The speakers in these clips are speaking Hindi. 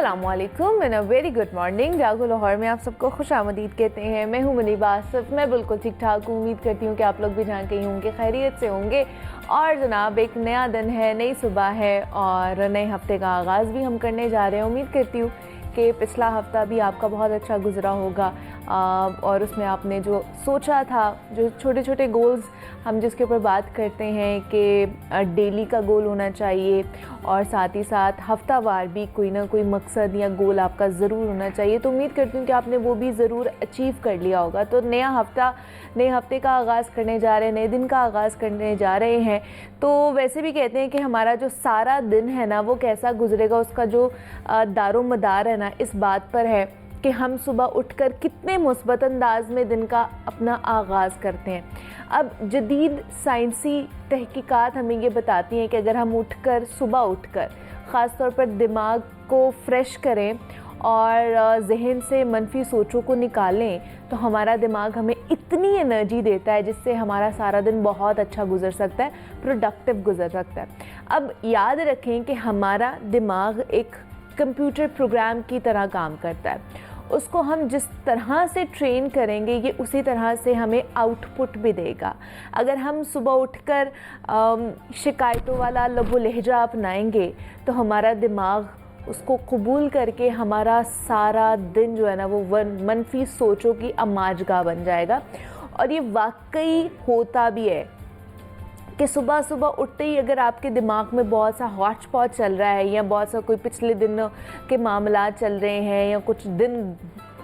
अस्सलामुअलैकुम and a very good morning. जागो लाहौर में आप सबको खुश आमदीद कहते हैं। मैं हूँ मुनीबा आसिफ। मैं बिल्कुल ठीक ठाक हूँ। उम्मीद करती हूँ कि आप लोग भी जहाँ कहीं होंगे खैरियत से होंगे। और जनाब एक नया दिन है, नई सुबह है और नए हफ्ते का आगाज़ भी हम करने जा रहे हैं। उम्मीद करती हूँ कि पिछला हफ्ता भी आपका बहुत अच्छा गुजरा होगा और उसमें आपने जो सोचा था, जो छोटे छोटे गोल्स हम जिसके ऊपर बात करते हैं कि डेली का गोल होना चाहिए और साथ ही साथ हफ्तावार भी कोई ना कोई मकसद या गोल आपका ज़रूर होना चाहिए। तो उम्मीद करती हूँ कि आपने वो भी ज़रूर अचीव कर लिया होगा। तो नया हफ्ता, नए हफ्ते का आगाज़ करने जा रहे हैं, नए दिन का आगाज़ करने जा रहे हैं। तो वैसे भी कहते हैं कि हमारा जो सारा दिन है ना, वो कैसा गुजरेगा, उसका जो दारो मदार है ना, इस बात पर है कि हम सुबह उठकर कितने मुस्बत अंदाज में दिन का अपना आगाज़ करते हैं। अब जदीद साइंसी तहकीकात हमें ये बताती हैं कि अगर हम सुबह उठकर ख़ास तौर पर दिमाग को फ्रेश करें और जहन से मनफी सोचों को निकालें, तो हमारा दिमाग हमें इतनी एनर्जी देता है जिससे हमारा सारा दिन बहुत अच्छा गुजर सकता है, प्रोडक्टिव गुजर सकता है। अब याद रखें कि हमारा दिमाग एक कंप्यूटर प्रोग्राम की तरह काम करता है। उसको हम जिस तरह से ट्रेन करेंगे, ये उसी तरह से हमें आउटपुट भी देगा। अगर हम सुबह उठकर शिकायतों वाला लबो लहजा अपनाएंगे तो हमारा दिमाग उसको कबूल करके हमारा सारा दिन जो है ना, वो मनफी सोचों की अमाजगाह बन जाएगा। और ये वाकई होता भी है कि सुबह सुबह उठते ही अगर आपके दिमाग में बहुत सा हॉच पॉच चल रहा है या बहुत सा कोई पिछले दिन के मामला चल रहे हैं या कुछ दिन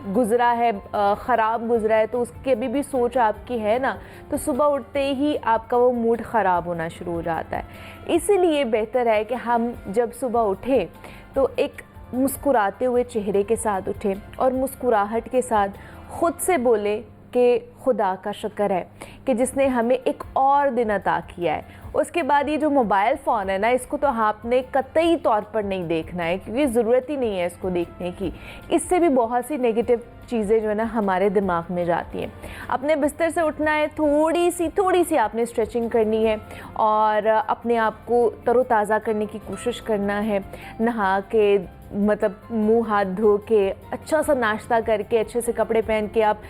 गुजरा है, ख़राब गुजरा है, तो उसकी अभी भी सोच आपकी है ना, तो सुबह उठते ही आपका वो मूड ख़राब होना शुरू हो जाता है। इसीलिए बेहतर है कि हम जब सुबह उठें तो एक मुस्कुराते हुए चेहरे के साथ उठें और मुस्कुराहट के साथ ख़ुद से बोले कि खुदा का शुक्र है कि जिसने हमें एक और दिन अता किया है। उसके बाद ये जो मोबाइल फ़ोन है ना, इसको तो आपने कतई तौर पर नहीं देखना है, क्योंकि ज़रूरत ही नहीं है इसको देखने की। इससे भी बहुत सी नेगेटिव चीज़ें जो है ना हमारे दिमाग में जाती हैं। अपने बिस्तर से उठना है, थोड़ी सी आपने स्ट्रेचिंग करनी है और अपने आप को तरोताज़ा करने की कोशिश करना है। नहा के मतलब मुंह हाथ धो के अच्छा सा नाश्ता करके अच्छे से कपड़े पहन के आप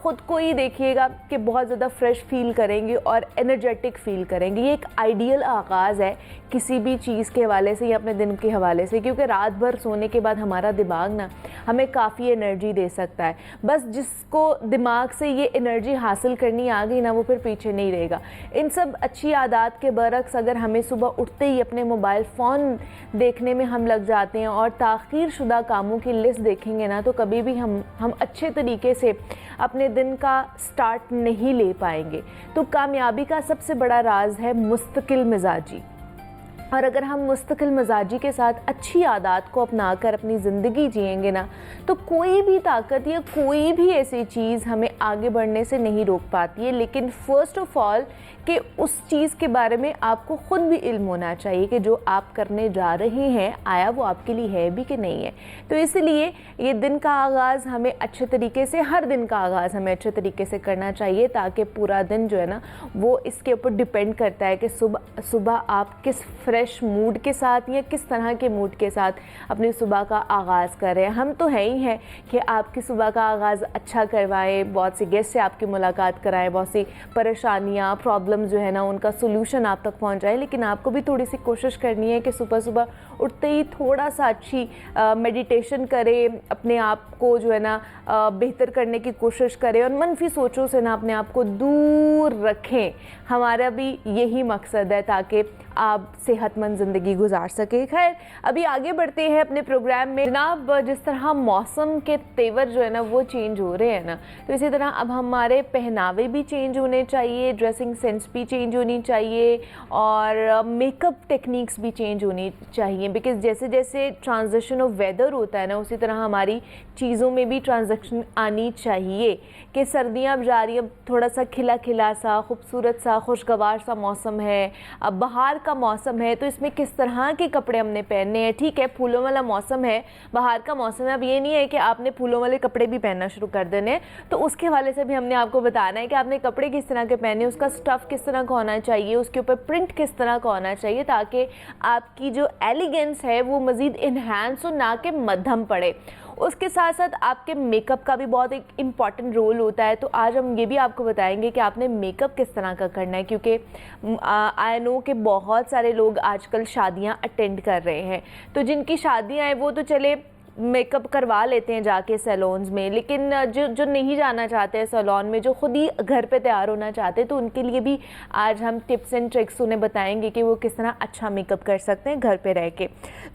ख़ुद को ही देखिएगा कि बहुत ज़्यादा फ्रेश फील करेंगे और एनर्जेटिक फील करेंगे। ये एक आइडियल आगाज़ है किसी भी चीज़ के हवाले से या अपने दिन के हवाले से, क्योंकि रात भर सोने के बाद हमारा दिमाग ना हमें काफ़ी एनर्जी दे सकता है। बस जिसको दिमाग से ये एनर्जी हासिल करनी आ गई ना, वो फिर पीछे नहीं रहेगा। इन सब अच्छी आदत के बरक्स अगर हमें सुबह उठते ही अपने मोबाइल फ़ोन देखने में हम लग जाते हैं और ताख़ीर शुदा कामों की लिस्ट देखेंगे ना, तो कभी भी हम अच्छे तरीके से अपने दिन का स्टार्ट नहीं ले पाएंगे। तो कामयाबी का सबसे बड़ा राज है मुस्तकिल मिजाजी। और अगर हम मुस्तकिल मिजाजी के साथ अच्छी आदत को अपनाकर अपनी ज़िंदगी जिएंगे ना, तो कोई भी ताकत या कोई भी ऐसी चीज़ हमें आगे बढ़ने से नहीं रोक पाती है। लेकिन फ़र्स्ट ऑफ़ ऑल कि उस चीज़ के बारे में आपको ख़ुद भी इल्म होना चाहिए कि जो आप करने जा रहे हैं, आया वो आपके लिए है भी कि नहीं है। तो इसलिए ये दिन का आगाज़ हमें अच्छे तरीके से, हर दिन का आगाज़ हमें अच्छे तरीके से करना चाहिए, ताकि पूरा दिन जो है ना, वो इसके ऊपर डिपेंड करता है कि सुबह आप किस फ्रेश मूड के साथ या किस तरह के मूड के साथ अपनी सुबह का आगाज़ कर रहे हैं। हम तो है ही हैं कि आपकी सुबह का आगाज़ अच्छा करवाएं, बहुत से गेस्ट से आपकी मुलाकात कराएं, बहुत सी परेशानियाँ, प्रॉब्लम जो है ना, उनका सोल्यूशन आप तक पहुंच जाए। लेकिन आपको भी थोड़ी सी कोशिश करनी है कि सुबह सुबह उठते ही थोड़ा सा अच्छी मेडिटेशन करें, अपने आप को जो है ना बेहतर करने की कोशिश करें और मनफी सोचों से ना अपने आप को दूर रखें। हमारा भी यही मकसद है ताकि आप सेहतमंद ज़िंदगी गुजार सके। खैर, अभी आगे बढ़ते हैं अपने प्रोग्राम में। जनाब, जिस तरह मौसम के तेवर जो है ना वो चेंज हो रहे हैं ना, तो इसी तरह अब हमारे पहनावे भी चेंज होने चाहिए, ड्रेसिंग सेंस भी चेंज होनी चाहिए और मेकअप टेक्निक्स भी चेंज होनी चाहिए। बिकॉज़ जैसे जैसे ट्रांजिशन ऑफ वेदर होता है ना, उसी तरह हमारी चीज़ों में भी ट्रांजेक्शन आनी चाहिए कि सर्दियाँ अब जा रही हैं, थोड़ा सा खिला खिला सा, खूबसूरत सा, खुशगवार सा मौसम है, अब बाहर का मौसम है तो इसमें किस तरह के कपड़े हमने पहनने हैं। ठीक है, फूलों वाला मौसम है, बाहर का मौसम है, अब ये नहीं है कि आपने फूलों वाले कपड़े भी पहनना शुरू कर देने हैं, तो उसके हवाले से भी हमने आपको बताना है कि आपने कपड़े किस तरह के पहने, उसका स्टफ़ किस तरह का होना चाहिए, उसके ऊपर प्रिंट किस तरह का होना चाहिए, ताकि आपकी जो एलिगेंस है वो मज़ीद इन्हांस हो, ना कि मध्यम पड़े। उसके साथ साथ आपके मेकअप का भी बहुत एक इम्पॉर्टेंट रोल होता है, तो आज हम ये भी आपको बताएंगे कि आपने मेकअप किस तरह का करना है, क्योंकि आई नो कि बहुत सारे लोग आजकल शादियां अटेंड कर रहे हैं, तो जिनकी शादियां हैं वो तो चले मेकअप करवा लेते हैं जाके सैलून्स में, लेकिन जो नहीं जाना चाहते हैं सैलून में, जो खुद ही घर पे तैयार होना चाहते हैं, तो उनके लिए भी आज हम टिप्स एंड ट्रिक्स उन्हें बताएंगे कि वो किस तरह अच्छा मेकअप कर सकते हैं घर पे रह के।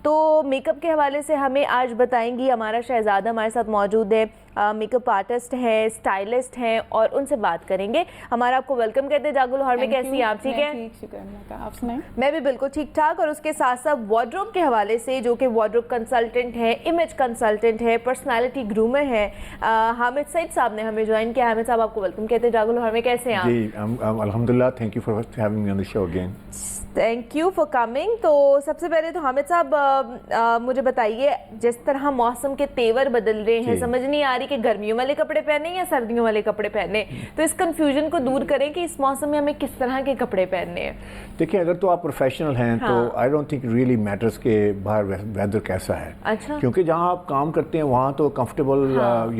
तो मेकअप के हवाले से हमें आज बताएंगी हमारा शहजादा हमारे साथ मौजूद है, मेकअप आर्टिस्ट है, स्टाइलिस्ट हैं, और उनसे बात करेंगे। हमारा आपको वेलकम करते हैं जागो लाहौर में। कैसी हैं आप? ठीक है, आप सुनाएं? मैं भी बिल्कुल ठीक ठाक। और उसके साथ साथ वार्डरोब के हवाले से, जो कि वार्डरोब कंसल्टेंट है, इमेज कंसल्टेंट है, पर्सनालिटी ग्रूमर है, हामिद सईद साहब ने हमें ज्वाइन किया। हामिद साहब आपको वेलकम कहते हैं जागो लाहौर में। कैसे हैं आप? जी अल्हम्दुलिल्लाह, thank you for having me on the show again. Thank you for coming. तो सबसे पहले तो हामिद साहब मुझे बताइए, जिस तरह मौसम के तेवर बदल रहे हैं, समझ नहीं आ रही कि गर्मियों वाले कपड़े पहने या सर्दियों वाले कपड़े पहने, तो इस कंफ्यूजन को दूर करें कि इस मौसम में हमें किस तरह के कपड़े पहनने हैं। देखिए, अगर तो आप प्रोफेशनल हैं तो I don't think really matters के बाहर वेदर कैसा है। अच्छा। क्योंकि जहाँ आप काम करते हैं वहाँ तो कंफर्टेबल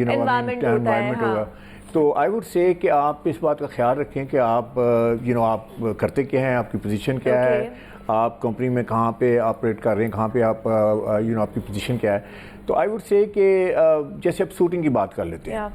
एनवायरनमेंट होगा। तो आई वुड से कि आप इस बात का ख्याल रखें कि आप आप करते क्या हैं, आपकी पोजीशन क्या है, आप कंपनी में कहाँ पे ऑपरेट कर रहे हैं, कहाँ पे आप आपकी पोजीशन क्या है। तो आई वुड से कि जैसे आप शूटिंग की बात कर लेते हैं,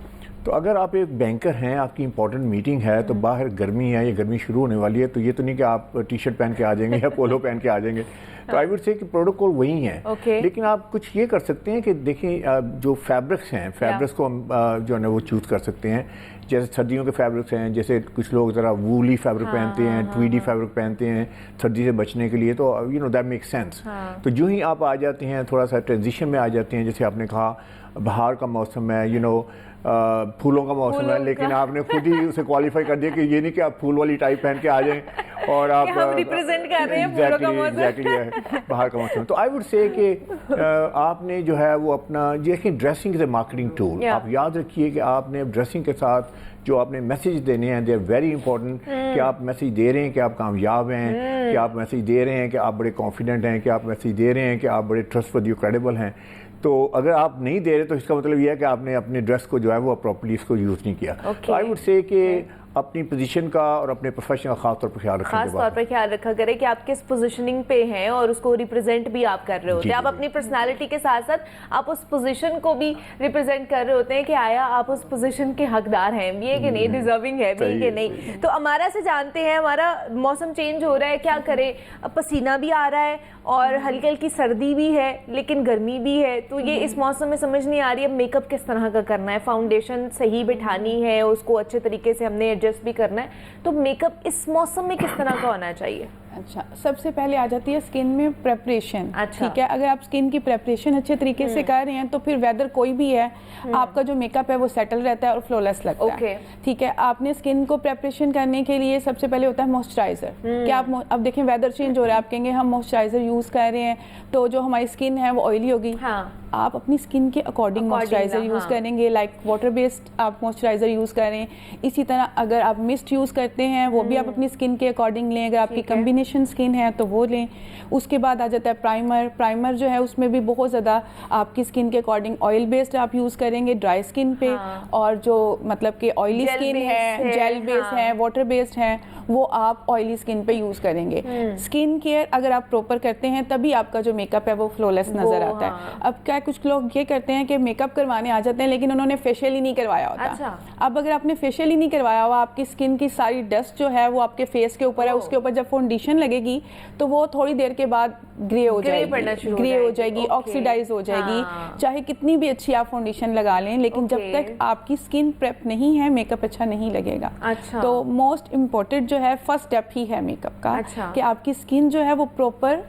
तो अगर आप एक बैंकर हैं, आपकी इंपॉर्टेंट मीटिंग है, तो बाहर गर्मी है, ये गर्मी शुरू होने वाली है, तो ये तो नहीं कि आप टी शर्ट पहन के आ जाएंगे या पोलो पहन के आ जाएंगे। तो आई वुड से कि प्रोटोकॉल वही है। लेकिन आप कुछ ये कर सकते हैं कि देखें, जो फैब्रिक्स हैं, फैब्रिक्स को हम जो है ना वो चूज़ कर सकते हैं। जैसे सर्दियों के फैब्रिक्स हैं, जैसे कुछ लोग ज़रा वूली फैब्रिक पहनते हैं, ट्वीडी फैब्रिक पहनते हैं सर्दी से बचने के लिए, तो दैट मेक सेंस। तो जो ही आप आ जाते हैं, थोड़ा सा ट्रांजिशन में आ जाते हैं, जैसे आपने कहा बाहर का मौसम है, फूलों का मौसम है, लेकिन आपने खुद ही उसे क्वालिफाई कर दिया कि ये नहीं कि आप फूल वाली टाइप पहन के आ जाएं और आप हम रिप्रेजेंट कर रहे हैं फूलों का मौसम। एग्जैक्टली बाहर का मौसम। तो आई वुड से कि आपने जो है वो अपना, देखिए dressing is a marketing tool. आप याद रखिए कि आपने ड्रेसिंग के साथ जो आपने मैसेज देने हैं, दे आर वेरी इंपॉर्टेंट। कि आप मैसेज दे रहे हैं कि आप कामयाब हैं, कि आप मैसेज दे रहे हैं कि आप बड़े कॉन्फिडेंट हैं, कि आप मैसेज दे रहे हैं कि आप बड़े ट्रस्टवर्दी और क्रेडिबल हैं। तो अगर आप नहीं दे रहे तो इसका मतलब यह है कि आपने अपने ड्रेस को जो है वो प्रॉपर्ली इसको यूज़ नहीं किया। तो आई वुड से कि अपनी पोजीशन का और अपने प्रोफेशन का खास तौर पर ख्याल रखें। खास तौर पर ख्याल रखा करें कि आप किस पोजीशनिंग पे हैं और उसको रिप्रेजेंट भी आप कर रहे होते हैं। आप अपनी पर्सनालिटी के साथ साथ आप उस पोजीशन को भी रिप्रेजेंट कर रहे होते हैं कि आया आप उस पोजीशन के हकदार हैं भी है कि नहीं, डिजर्विंग है भी कि नहीं। तो हमारा से जानते हैं, हमारा मौसम चेंज हो रहा है, क्या करें, पसीना भी आ रहा है और हल्की हल्की सर्दी भी है, लेकिन गर्मी भी है, तो ये इस मौसम में समझ नहीं आ रही है मेकअप किस तरह का करना है। फाउंडेशन सही बिठानी है, उसको अच्छे तरीके से हमने एडजस्ट भी करना है, तो मेकअप इस मौसम में किस तरह का होना चाहिए? अच्छा, सबसे पहले आ जाती है स्किन में प्रेपरेशन। अच्छा। ठीक है, अगर आप स्किन की प्रेपरेशन अच्छे तरीके से कर रहे हैं तो फिर वेदर कोई भी है, आपका जो मेकअप है वो सेटल रहता है और फ्लॉलेस लगता है। ठीक है, आपने स्किन को प्रेपरेशन करने के लिए सबसे पहले होता है मॉइस्चराइजर। क्या आप अब देखें वेदर चेंज हो रहा है, आप कहेंगे हम मॉइस्चराइजर यूज कर रहे हैं तो जो हमारी स्किन है वो ऑयली होगी। आप अपनी स्किन के अकॉर्डिंग मॉइस्चराइजर यूज करेंगे, लाइक वाटर बेस्ड आप मॉइस्चराइजर यूज करें। इसी तरह अगर आप मिस्ट यूज करते हैं वो भी आप अपनी स्किन के अकॉर्डिंग लें, अगर आपकी कॉम्बिनेशन स्किन है तो वो लें। उसके बाद आ जाता है प्राइमर। प्राइमर जो है उसमें भी बहुत ज़्यादा आपकी स्किन के अकॉर्डिंग ऑयल बेस्ड आप यूज़ करेंगे ड्राई स्किन पे, और जो मतलब कि ऑयली स्किन है, जेल बेस्ड है, वाटर बेस्ड है, वो आप ऑयली स्किन पे यूज़ करेंगे। स्किन केयर अगर आप प्रॉपर करते हैं तभी आपका जो मेकअप है वो फ्लॉलेस नज़र आता है। अब क्या कुछ लोग ये करते हैं कि मेकअप करवाने आ जाते हैं लेकिन उन्होंने फेशियल ही नहीं करवाया होता। अब अगर आपने फेशियल ही नहीं करवाया हुआ, आपकी स्किन की सारी डस्ट जो है वो आपके फेस के ऊपर है, उसके ऊपर जब फाउंडेशन लगेगी तो वो थोड़ी देर के बाद ग्रे हो जाएगी, ऑक्सीडाइज हो जाएगी। चाहे कितनी भी अच्छी आप फाउंडेशन लगा लें, लेकिन जब तक आपकी स्किन प्रेप नहीं है मेकअप अच्छा नहीं लगेगा। तो मोस्ट इम्पोर्टेंट जो है फर्स्ट स्टेप ही है मेकअप का, कि आपकी स्किन जो है वो प्रॉपर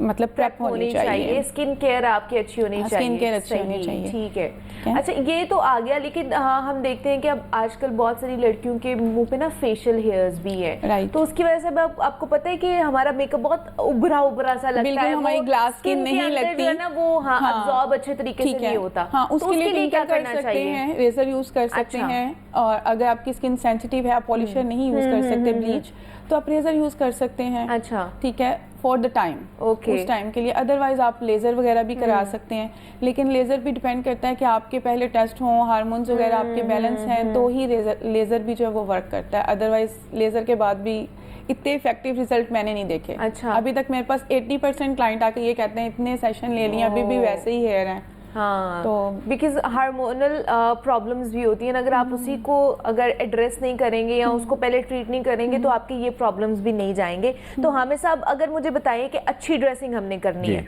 मतलब प्रेप होनी चाहिए। स्किन केयर आपकी अच्छी होनी चाहिए। स्किन केयर अच्छी होनी चाहिए। ठीक है। अच्छा, ये तो आ गया, लेकिन हाँ, हम देखते हैं कि अब आजकल बहुत सारी लड़कियों के मुंह पे ना फेशियल हेयर्स भी है। राइट। तो उसकी वजह से अब आपको पता है कि हमारा मेकअप बहुत उभरा उभरा सा लगता है, बिल्कुल हमारी ग्लास स्किन नहीं लगती है ना, वो हाँ अब्सॉर्ब अच्छे तरीके से नहीं होता। हाँ, उसके लिए क्या कर करना सकते चाहिए? हैं, रेजर यूज कर सकते हैं। और अगर आपकी स्किन सेंसिटिव है, आप पॉलिशर नहीं यूज कर सकते, ब्लीच, तो आप रेजर यूज कर सकते हैं। अच्छा, ठीक है, फॉर द टाइम, उस टाइम के लिए। अदरवाइज आप लेजर वगैरह भी करा सकते हैं, लेकिन लेजर भी डिपेंड करता है कि आपके पहले टेस्ट हों, हार्मोन्स वगैरह आपके बैलेंस हैं, तो ही लेजर भी जो है वो वर्क करता है। अदरवाइज लेजर के बाद भी इतने इफेक्टिव रिजल्ट मैंने नहीं देखे। अच्छा। अभी तक मेरे पास 80% क्लाइंट आके ये कहते हैं इतने सेशन ले लिए, अभी भी वैसे ही हेयर हैं। हाँ, तो बिकॉज हार्मोनल प्रॉब्लम्स भी होती हैं, अगर आप उसी को अगर एड्रेस नहीं करेंगे या उसको पहले ट्रीट नहीं करेंगे तो आपके ये प्रॉब्लम्स भी नहीं जाएंगे। तो हमें साहब अगर मुझे बताइए कि अच्छी ड्रेसिंग हमने करनी है,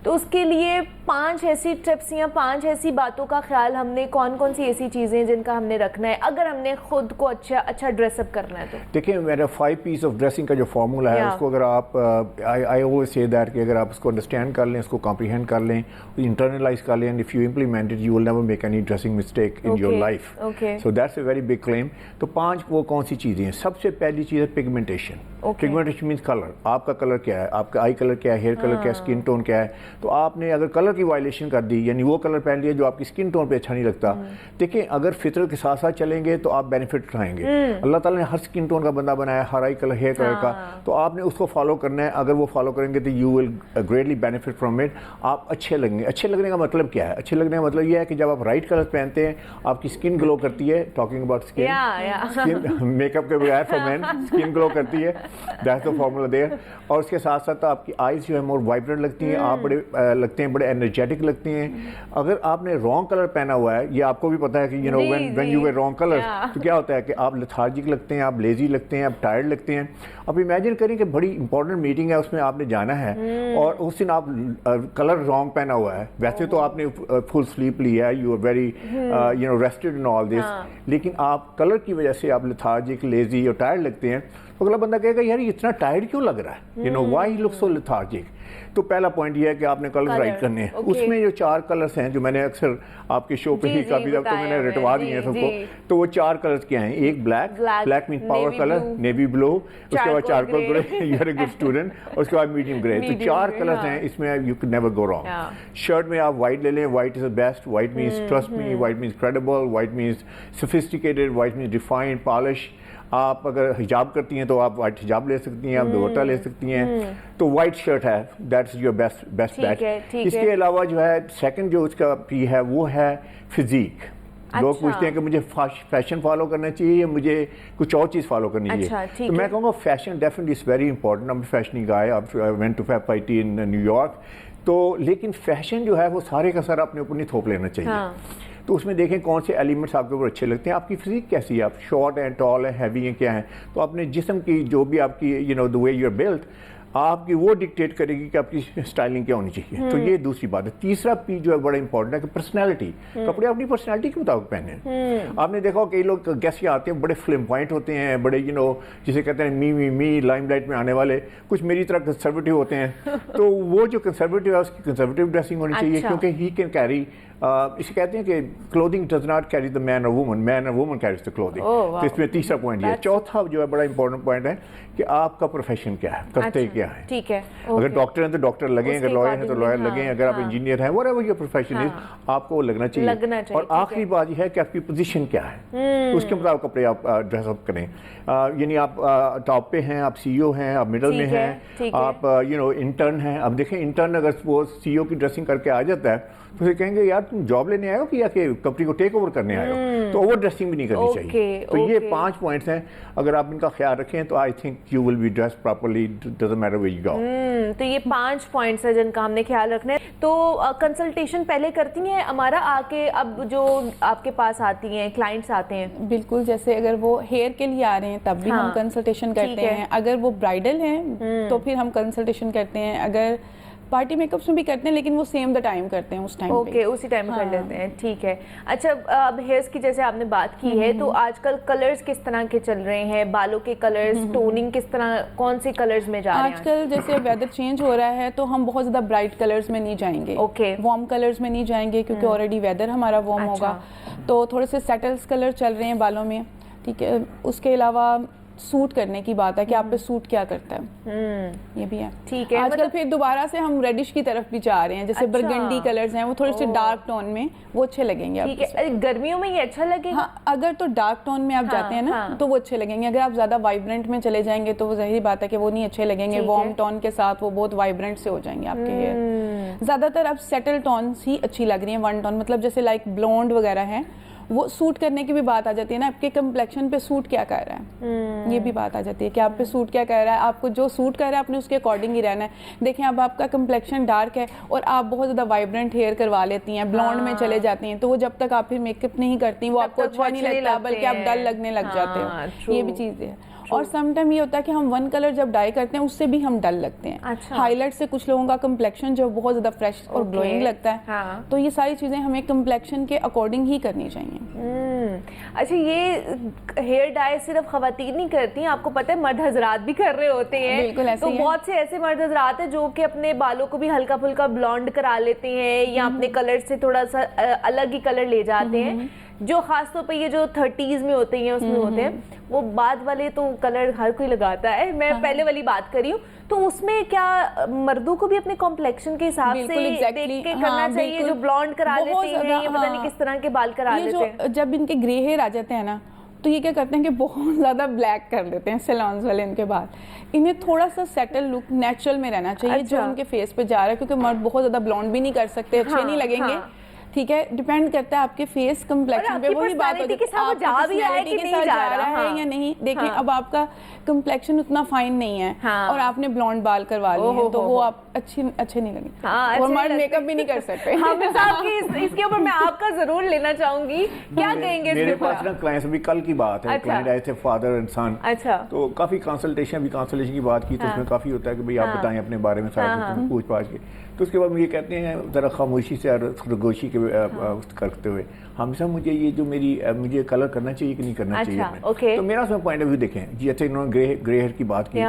तो उसके लिए 5 ऐसी टिप्स या 5 ऐसी बातों का ख्याल हमने, कौन कौन सी ऐसी चीज़ें जिनका हमने रखना है अगर हमने खुद को अच्छा ड्रेसअप करना है? तो देखिए, मेरा 5 पीस ऑफ ड्रेसिंग का जो फॉर्मूला है, उसको अगर आप आई ऑलवेज से दैट कि अगर आप उसको अंडरस्टैंड कर लें, उसको कॉम्प्रीहेंड कर लें, इंटरनलाइज कर लें, and if you implement it you will never make any dressing mistake in your life. So that's a very big claim. तो 5 वो कौन सी चीज़ें हैं? सबसे पहली चीज़ है पिगमेंटेशन। Pigmentation means colour. आपका कलर क्या है, आपका आई कलर क्या है, हेयर कलर क्या है, स्किन टोन क्या है। तो आपने अगर कलर की वायलेशन कर दी, यानी वो कलर पहन लिया जो आपकी स्किन टोन पे अच्छा नहीं लगता, देखिए अगर फितरत के साथ साथ चलेंगे तो आप बेनिफिट उठाएंगे। अल्लाह ताला ने हर स्किन टोन का बंदा बनाया, हर आई कलर, हेयर कलर का, तो आपने उसको फॉलो करना है। अगर वो फॉलो करेंगे तो you will greatly benefit from it. आप अच्छे लगेंगे। अच्छे लगने का मतलब क्या है? अच्छे लगने का मतलब ये है कि जब आप राइट कलर पहनते हैं आपकी स्किन ग्लो करती है। टॉकिंग अबाउट स्किन, मेकअप के बगैर फॉर मैन स्किन ग्लो करती है, दैट्स द फॉर्मूला देयर। और उसके साथ साथ आपकी आईज जो है मोर वाइब्रेंट लगती हैं, आप बड़े लगते हैं, बड़े एनर्जेटिक लगती हैं। अगर आपने रॉन्ग कलर पहना हुआ है, ये आपको भी पता है कि you know when you wear wrong colour, तो क्या होता है कि आप लेथार्जिक लगते हैं, आप लेजी लगते हैं, आप टायर्ड लगते हैं। अब इमेजिन करें कि बड़ी इंपॉर्टेंट मीटिंग है, उसमें आपने जाना है और उस दिन आप कलर रॉन्ग पहना हुआ है। वैसे तो आपने फुल स्लीप लिया है, you are very you know rested in all this, लेकिन आप कलर की वजह से आप लेथार्जिक, लेजी और टायर्ड लगते हैं। तो अगला बंदा कहेगा यार ये इतना टायर्ड क्यों लग रहा है, you know why he look so lethargic. तो पहला पॉइंट ये है कि आपने कलर राइट करने हैं। उसमें जो 4 कलर्स हैं जो मैंने अक्सर आपके शो पे ही काफी दफा तो मैंने रटवा दिए हैं सबको, तो वो 4 कलर्स क्या हैं? एक black mean power colour, navy blue, उसके बाद charcoal grey, you are a good student, और उसके बाद मीडियम ग्रे। तो 4 कलर्स हैं, इसमें you can never go wrong. Shirt में आप व्हाइट ले लें, white is the best. White means trust me, white means credible, white means sophisticated, white means refined, polish. आप अगर हिजाब करती हैं तो आप वाइट हिजाब ले सकती हैं, आप दुपट्टा ले सकती हैं, तो वाइट शर्ट है, दैट्स योर बेस्ट बैच। इसके अलावा जो है सेकंड जो उसका पी है वो है फिजिक। लोग पूछते हैं कि मुझे फैशन फॉलो करना चाहिए या मुझे कुछ और चीज़ फॉलो करनी चाहिए। तो मैं कहूँगा fashion definitely is very important. I am fashioning guy, I went to फैपाइटी in New York. तो लेकिन फैशन जो है वो सारे का सारा अपने ऊपर नहीं थोप लेना चाहिए। तो उसमें देखें कौन से एलिमेंट्स आपके ऊपर अच्छे लगते हैं, आपकी फिजिक कैसी है, आप शॉर्ट हैं, टॉल हैं, हैवी हैं, क्या हैं। तो अपने जिस्म की जो भी आपकी you know the way you are built, आपकी वो डिक्टेट करेगी कि आपकी स्टाइलिंग क्या होनी चाहिए। तो ये दूसरी बात है। तीसरा पी जो है बड़ा इंपॉर्टेंट है कि पर्सनैलिटी। कपड़े अपनी पर्सनैलिटी के मुताबिक पहने। आपने देखा कई लोग गेस्ट आते हैं बड़े फ्लिमवाइट होते हैं, बड़े यू नो जिसे कहते हैं मी लाइमलाइट में आने वाले, कुछ मेरी तरह कंसर्वेटिव होते हैं। तो वो जो कंसर्वेटिव है उसकी कंसर्वेटिव ड्रेसिंग होनी चाहिए, क्योंकि ही कैन कैरी इसे कहते हैं कि clothing does not carry the man और वुमन कैरीज द क्लोथिंग। तो इसमें तीसरा पॉइंट ये है। चौथा जो है बड़ा इंपॉर्टेंट पॉइंट है कि आपका प्रोफेशन क्या है, करते क्या है। ठीक है, अगर डॉक्टर हैं तो डॉक्टर लगें, अगर लॉयर हैं तो लॉयर लगें, अगर आप इंजीनियर हैं, व्हाटएवर योर प्रोफेशन इज, आपको वो लगना चाहिए। और आखिरी बात यह है कि आपकी पोजीशन क्या है, उसके मुताबिक कपड़े आप ड्रेसअप करें। यानी आप टॉप पे हैं, आप सीईओ हैं, आप मिडल में हैं, आप यू नो इंटर्न हैं। अब देखें इंटर्न अगर सपोज सीईओ की ड्रेसिंग करके आ जाता है तो फिर कहेंगे यार तुम जॉब लेने आए हो कि या कि कंपनी को टेक ओवर करने आए हो, तो ओवर ड्रेसिंग भी नहीं करनी चाहिए। तो ये 5 पॉइंट्स हैं, अगर आप इनका ख्याल रखें तो I think you will be dressed properly, doesn't matter where you go. तो ये 5 पॉइंट्स हैं जिनका हमने ख्याल रखना है। तो कंसल्टेशन पहले करती हैं हमारा आके, अब जो आपके पास आती हैं क्लाइंट्स आते हैं? बिल्कुल, जैसे अगर वो हेयर के लिए आ रहे हैं तब भी हम कंसल्टेशन करते हैं। अगर वो ब्राइडल हैं तो फिर हम कंसल्टेशन करते हैं। अगर पार्टी मेकअप्स में भी करते हैं, लेकिन वो सेम द टाइम करते हैं उस टाइम पे। ओके, उसी टाइम कर लेते हैं, ठीक है। अच्छा, अब हेयर्स की जैसे आपने बात की है, तो आजकल कलर्स किस तरह के चल रहे हैं, बालों के कलर्स, टोनिंग किस तरह, कौन से कलर्स में जा रहे हैं आजकल जैसे वेदर चेंज हो रहा है तो हम बहुत ज़्यादा ब्राइट कलर्स में नहीं जाएंगे, ओके, वार्म कलर्स में नहीं जाएंगे, क्योंकि ऑलरेडी वेदर हमारा वार्म होगा। तो थोड़े से सेटल्स कलर चल रहे हैं बालों में, ठीक है। उसके अलावा सूट करने की बात है कि आप पे सूट क्या करता है, ये भी है, ठीक है। आजकल फिर दोबारा से हम रेडिश की तरफ भी जा रहे हैं, जैसे बरगंडी कलर्स हैं वो थोड़े से डार्क टोन में, वो अच्छे लगेंगे। ठीक है, गर्मियों में ये अच्छा लगेगा। हाँ, अगर तो डार्क टोन में आप जाते हैं ना तो वो अच्छे लगेंगे। अगर आप ज्यादा वाइब्रेंट में चले जाएंगे तो वो जाहिर बात है कि वो नहीं अच्छे लगेंगे। वार्म टोन के साथ वो बहुत वाइब्रेंट से हो जाएंगे आपके हेयर। ज्यादातर अब सेटल टोन्स ही अच्छी लग रही है, वन टोन, मतलब जैसे लाइक ब्लोंड वगैरह है, वो सूट करने की भी बात आ जाती है ना, आपके कम्प्लेक्शन पे सूट क्या कर रहा है, ये भी बात आ जाती है कि आप पे सूट क्या कर रहा है। आपको जो सूट कर रहा है आपने उसके अकॉर्डिंग ही रहना है। देखें, अब आपका कम्प्लेक्शन डार्क है और आप बहुत ज़्यादा वाइब्रेंट हेयर करवा लेती हैं, ब्लॉन्ड में चले जाती हैं, तो वो जब तक आप फिर मेकअप नहीं करती वो आपको अच्छा नहीं लगता, बल्कि आप डल लगने लग जाते हो। ये भी चीज़ है। और सम टाइम ये होता है कि हम वन कलर जब डाई करते हैं उससे भी हम डल लगते हैं। अच्छा। हाईलाइट से कुछ लोगों का कम्प्लेक्शन जो बहुत ज्यादा फ्रेश और ग्लोइंग लगता है। हाँ। तो ये सारी चीजें हमें कम्प्लेक्शन के अकॉर्डिंग ही करनी चाहिए। अच्छा, ये हेयर डाई सिर्फ खवातीन नहीं करती, आपको पता है मर्द हजरात भी कर रहे होते हैं। बिल्कुल ऐसे तो ही है। बहुत से ऐसे मर्द हजरात हैं जो कि अपने बालों को भी हल्का फुल्का ब्लॉन्ड करा लेते हैं या अपने कलर से थोड़ा सा अलग ही कलर ले जाते हैं, जो खासतौर पे ये जो 30s में होते हैं उसमें होते हैं। वो बाद वाले तो कलर हर कोई लगाता है, मैं पहले वाली बात करी हूँ। तो उसमें क्या मर्दों को भी अपने कॉम्प्लेक्शन के हिसाब से देख के करना चाहिए, जो ब्लॉन्ड करा लेते हैं या पता नहीं किस तरह के बाल करा लेते हैं? जब इनके ग्रे हेयर आ जाते हैं ना, तो ये क्या करते हैं कि बहुत ज़्यादा ब्लैक कर देते हैं सैलून्स वाले इनके बाल। इन्हें थोड़ा सा सेटल लुक नेचुरल में रहना चाहिए। जो उनके फेस पे जा रहा है, क्योंकि मर्द बहुत ज़्यादा ब्लॉन्ड भी नहीं कर सकते, अच्छे नहीं लगेंगे। ठीक है, डिपेंड करता है आपके फेस कम्प्लेक्शन पे। वही बात होती है आप पर्सनैलिटी के साथ जा रहा है या नहीं। देखें, अब आपका कम्प्लेक्शन उतना फाइन नहीं है और आपने ब्लॉन्ड बाल करवा लिए हैं, तो वो आप अच्छे नहीं लगेंगे और मर्द मेकअप भी नहीं कर सकते। इसके ऊपर मैं आपका जरूर लेना चाहूंगी, क्या कहेंगे? मेरे पास ना क्लाइंट्स, अभी कल की बात है, क्लाइंट आए थे फादर एंड सन। अच्छा। तो काफी कंसल्टेशन की बात की, तो उसमें काफी होता है कि भाई आप बताएं अपने बारे में सारा कुछ पूछ पाछ के। तो उसके बाद मुझे कहते हैं जरा खामोशी से और खरगोशी के करते हुए, हम सब मुझे ये जो मुझे कलर करना चाहिए कि नहीं करना चाहिए। तो मेरा उसमें पॉइंट ऑफ व्यू देखें जी। अच्छा, इन्होंने ग्रे हेयर की बात की,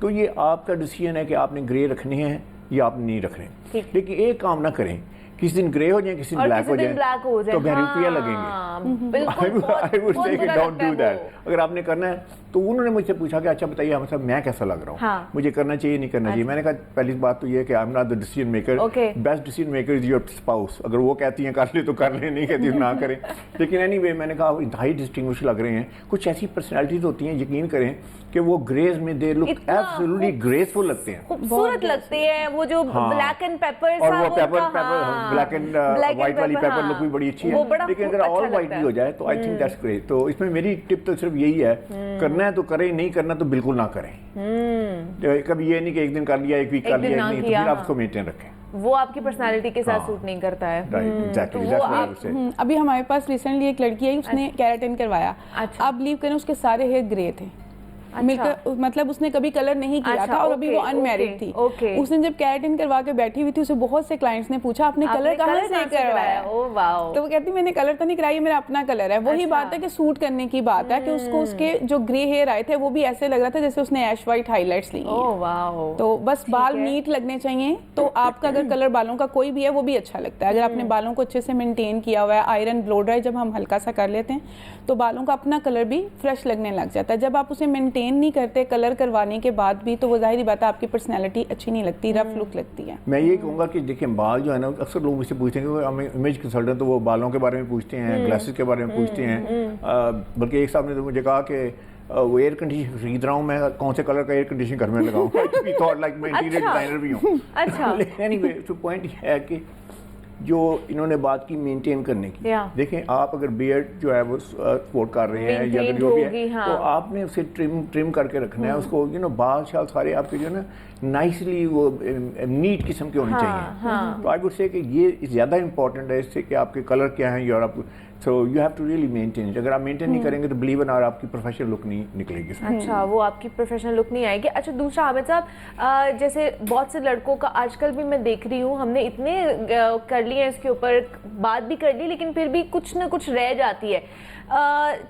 तो ये आपका डिसीजन है कि आपने ग्रे रखने हैं या आप नहीं रखने। लेकिन एक काम ना करें, किसी दिन ग्रे हो जाए, किसी दिन ब्लैक हो जाए, तो 10 रुपया लगेंगे। I would say कि don't do that। अगर आपने करना है तो उन्होंने मुझसे पूछा कि अच्छा बताइए हम सब मैं कैसा लग रहा हूँ, मुझे करना चाहिए नहीं करना चाहिए। मैंने कहा पहली बात तो ये है कि I am not the decision maker, best decision maker is your spouse. अगर वो कहती हैं कर ले तो कर ले, नहीं कहती तो ना करें। लेकिन एनीवे मैंने कहा इंतहाई डिस्टिंग्विश लग रहे हैं। कुछ ऐसी पर्सनैलिटीज होती हैं, यकीन करें कि वो ग्रेज में दे लुक एब्सोल्युटली ग्रेसफुल लगते हैं, खूबसूरत लगते हैं। वो जो ब्लैक एंड पेपर और वो पेपर ब्लैक एंड व्हाइट वाली पेपर लुक भी बड़ी अच्छी है। लेकिन अगर ऑल व्हाइट भी हो जाए तो आई थिंक दैट्स ग्रेट। तो इसमें मेरी टिप तो सिर्फ यही है, करना है तो करें, नहीं करना तो बिल्कुल ना करें। कभी ये नहीं कि एक दिन कर लिया, एक वीक कर लिया, नहीं, तो फिर आप उसको मेंटेन रखें। वो आपकी पर्सनालिटी के साथ सूट नहीं करता है। अभी हमारे पास रिसेंटली एक लड़की आई, उसने केराटिन करवाया। आप बिलीव करें उसके सारे हेयर ग्रे थे। मतलब उसने कभी कलर नहीं किया था और अभी वो अनमैरिड थी। उसने जब केराटिन करवा के बैठी हुई थी, उसे बहुत से क्लाइंट्स ने पूछा आपने कलर कहाँ से करवाया? तो वो कहती मैंने कलर तो नहीं कराई, मेरा अपना कलर है। वही बात है कि सूट करने की बात है कि उसको उसके जो ग्रे हेयर आए थे वो भी ऐसे लग रहा था जैसे उसने ऐश वाइट हाईलाइट्स ली हैं। तो बस बाल नीट लगने चाहिए। तो आपका अगर कलर बालों का कोई भी है वो भी अच्छा लगता है। अगर आपने बालों को अच्छे से मेंटेन किया हुआ है, आयरन ब्लो ड्राई जब हम हल्का सा कर लेते हैं तो बालों का अपना कलर भी फ्रेश लगने लग जाता है। जब आप उसे मेंटेन नहीं करते कलर करवाने के बाद भी, तो वो जाहिर बात है आपकी पर्सनैलिटी अच्छी नहीं लगती, रफ लुक लगती है। मैं ये कहूँगा कि देखिए बाल जो है ना, अक्सर लोग मुझसे पूछते हैं कि हमें इमेज कंसल्टेंट, तो वो बालों के बारे में पूछते हैं, ग्लासेस के बारे में पूछते हैं। बल्कि एक साहब ने तो मुझे कहा कि वो एयर कंडीशन खरीद रहा हूँ मैं, कौन से कलर का एयर कंडीशन घर में लगाऊँ। थॉट लाइक मैं इंटीरियर डिजाइनर भी हूँ। अच्छा। एनीवे तो पॉइंट ये है कि जो इन्होंने बात की मेंटेन करने की, देखें आप अगर बियर्ड जो है वो स्पोर्ट कर रहे हैं या अगर जो भी है, हाँ। तो आपने उसे ट्रिम करके रखना है उसको, बाल शाल सारे आपके जो है ना नाइसली वो नीट किस्म के होने चाहिए। तो आई वुड से कि ये ज़्यादा इंपॉर्टेंट है इससे कि आपके कलर क्या हैं और आप, so you have to really maintain it. अगर आप मेंटेन नहीं करेंगे तो बिलीव इन और आपकी प्रोफेशनल लुक नहीं निकलेगी। अच्छा, वो आपकी प्रोफेशनल लुक नहीं आएगी। अच्छा, दूसरा हामिद साहब, जैसे बहुत से लड़कों का आजकल भी मैं देख रही हूँ, हमने इतने कर लिए हैं इसके ऊपर, बात भी कर ली, लेकिन फिर भी कुछ ना कुछ रह जाती है।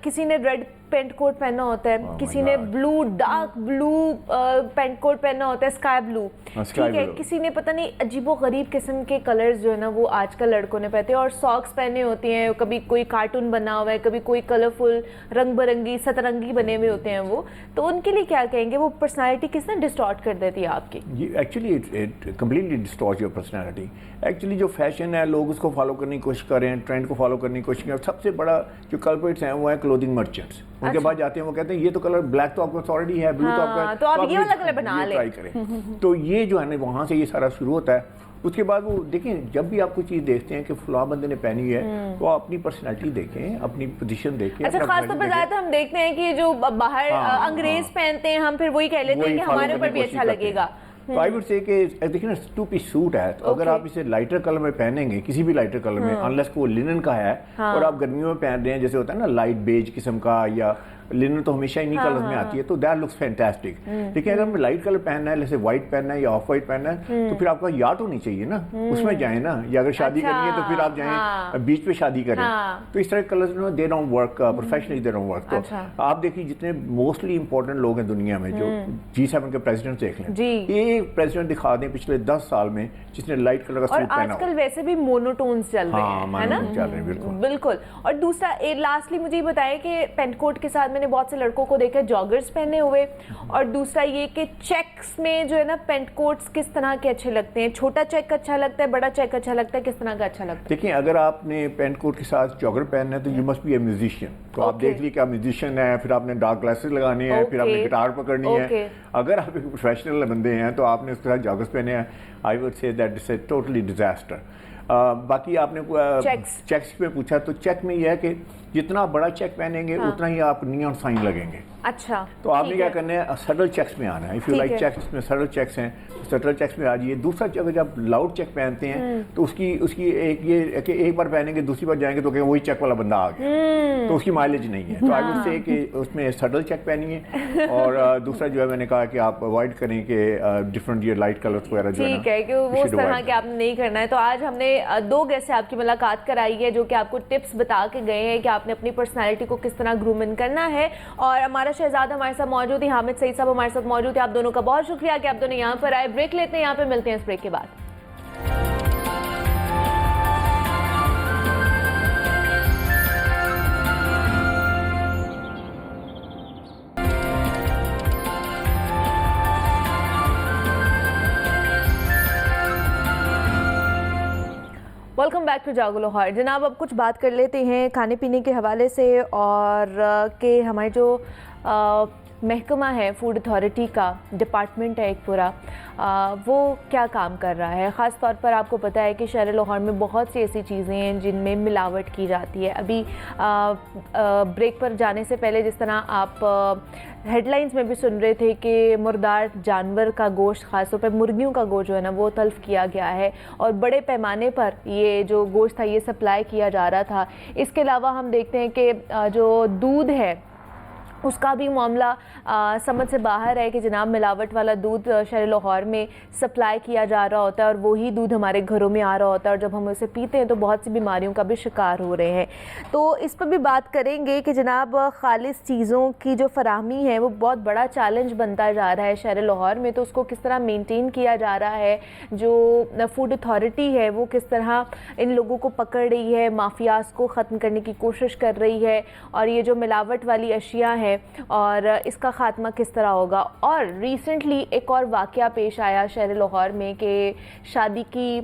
किसी ने रेड पेंट कोट पहनना होता है, किसी ने blue, dark blue pant coat पहनना होता है, स्काई ब्लू, ठीक है, किसी ने पता नहीं अजीबो गरीब किस्म के कलर्स जो है ना वो आजकल लड़कों ने पहनते हैं, और सॉक्स पहने होते हैं, कभी कोई कार्टून बना हुआ है, कभी कोई कलरफुल रंग बिरंगी सतरंगी बने हुए होते हैं वो, तो उनके लिए क्या कहेंगे? वो पर्सनालिटी किस तरह डिस्टॉर्ट कर देती है आपकी? Actually it completely distort your personality. Actually जो फैशन है लोग उसको फॉलो करने की कोशिश कर रहे हैं, ट्रेंड को फॉलो करने की कोशिश करें। सबसे बड़ा जो कल्प्रिट्स हैं वो है क्लोथिंग मर्चेंट्स। उनके पास जाते हैं, वो कहते हैं ये तो कलर ब्लैक तो आपको ऑलरेडी है, ब्लू तो आपका, तो आप ये वाला कलर बना लें, ट्राई करें। तो ये जो है ना वहाँ से ये सारा शुरू होता है। उसके बाद वो देखें, जब भी आप कोई चीज़ देखते हैं कि फलां बंदे ने पहनी है, तो आप अपनी पर्सनैलिटी देखें, अपनी पोजीशन देखें। अच्छा, खासतौर पर ज़्यादातर हम देखते हैं कि जो बाहर अंग्रेज पहनते हैं, हम फिर वही कह लेते हैं कि हमारे ऊपर भी अच्छा लगेगा। तो आई वुड से कि देखिए ना, टू पीस सूट है, तो अगर आप इसे लाइटर कलर में पहनेंगे, किसी भी लाइटर कलर में, अनलेस को लिनन का है और आप गर्मियों में पहन रहे हैं, जैसे होता है ना लाइट बेज किस्म का, या लिनन तो हमेशा इन्हीं कलर में आती है, तो दैट लुक्स फैंटास्टिक। लेकिन अगर हमें लाइट कलर पहनना है, जैसे व्हाइट पहनना है या ऑफ व्हाइट पहनना है, तो फिर आपका यार्ड होनी चाहिए ना, उसमें जाए ना, या अगर शादी करनी है तो फिर आप जाएं बीच पे शादी करें। तो इस तरह के colours they don't work professionally, they don't work. तो आप देखिए जितने मोस्टली इंपॉर्टेंट लोग हैं दुनिया में, जो G7 के प्रेसिडेंट देख लें, एक प्रेसिडेंट दिखा दें पिछले 10 साल में जिसने लाइट कलर का सूट पहना हो। आजकल वैसे भी मोनोटोन्स चल रहे हैं, है ना? चल रहे हैं, बिल्कुल। और दूसरा लास्टली मुझे ये बताएं कि पेंट कोट के साथ मैंने बहुत से लड़कों को देखा जॉगर्स पहने हुए, और दूसरा ये कि चेक्स में जो है ना पेंट कोट्स किस तरह के अच्छे लगते हैं? छोटा चेक अच्छा लगता है, बड़ा चेक अच्छा लगता है, किस तरह का अच्छा लगता है? देखिए, अगर आपने पेंट कोट के साथ जॉगर पहनना है तो you must be A musician. तो आप देख लीजिए कि आप म्यूजिशियन हैं, फिर आपने डार्क ग्लासेस लगाने हैं, फिर आपने गिटार पकड़नी है। अगर आप एक प्रोफेशनल बंदे हैं तो आपने उसके साथ जॉगर्स पहने हैं, I would say that is a totally disaster. बाकी आपने चेक्स में पूछा, तो चेक में यह है कि जितना बड़ा चेक पहनेंगे उतना ही आप नियॉन साइन लगेंगे। अच्छा, तो आपने क्या करना है, सटल चेक्स में आना है। इफ यू लाइक चेक्स में सटल चेक्स हैं, सटल चेक्स में आ जाइए। दूसरा अगर जब लाउड चेक पहनते हैं तो उसकी एक ये कि एक बार पहनेंगे, दूसरी बार जाएंगे तो कहेंगे वही चेक वाला बंदा आ गया, तो उसकी माइलेज नहीं है। तो आई वुड से कि उसमें सटल चेक पहनिए। और दूसरा जो है मैंने कहा कि आप अवॉइड करें कि डिफरेंट ये लाइट कलर्स वगैरह जो ठीक है, कि वो उस तरह के आपने नहीं करना है। तो आज हमने 2 गेस्ट से आपकी मुलाकात कराई है जो कि आपको टिप्स बता के गए हैं कि आपने अपनी पर्सनैलिटी को किस तरह ग्रूमिंग करना है। और हमारा शहजाद हमारे साथ मौजूद है, हामिद सईद साहब हमारे साथ मौजूद है। आप दोनों का बहुत शुक्रिया कि आप दोनों यहाँ पर आए। ब्रेक लेते हैं, यहाँ पे मिलते हैं इस ब्रेक के बाद। वेलकम बैक टू जागो लाहौर। जनाब, अब कुछ बात कर लेते हैं खाने पीने के हवाले से, और कि हमारे जो महकमा है, फूड अथॉरिटी का डिपार्टमेंट है एक पूरा, वो क्या काम कर रहा है। ख़ास तौर पर आपको पता है कि शहर लाहौर में बहुत सी ऐसी चीज़ें हैं जिनमें मिलावट की जाती है। अभी ब्रेक पर जाने से पहले जिस तरह आप हेडलाइंस में भी सुन रहे थे कि मुर्दार जानवर का गोश्त, ख़ासतौर पर मुर्गियों का गोश्त जो है ना वो तल्फ़ किया गया है, और बड़े पैमाने पर ये जो गोश्त था ये सप्लाई किया जा रहा था। इसके अलावा हम देखते हैं कि जो दूध है उसका भी मामला समझ से बाहर है कि जनाब मिलावट वाला दूध शहर लाहौर में सप्लाई किया जा रहा होता है, और वही दूध हमारे घरों में आ रहा होता है, और जब हम उसे पीते हैं तो बहुत सी बीमारियों का भी शिकार हो रहे हैं। तो इस पर भी बात करेंगे कि जनाब खालिस चीज़ों की जो फराहमी है वो बहुत बड़ा चैलेंज बनता जा रहा है शहर लाहौर में, तो उसको किस तरह मेनटेन किया जा रहा है। जो फूड अथॉरिटी है वो किस तरह इन लोगों को पकड़ रही है, माफियाज को ख़त्म करने की कोशिश कर रही है, और ये जो मिलावट वाली अशिया है है और इसका खात्मा किस तरह होगा। और रिसेंटली एक और वाक़या पेश आया शहर लाहौर में कि शादी की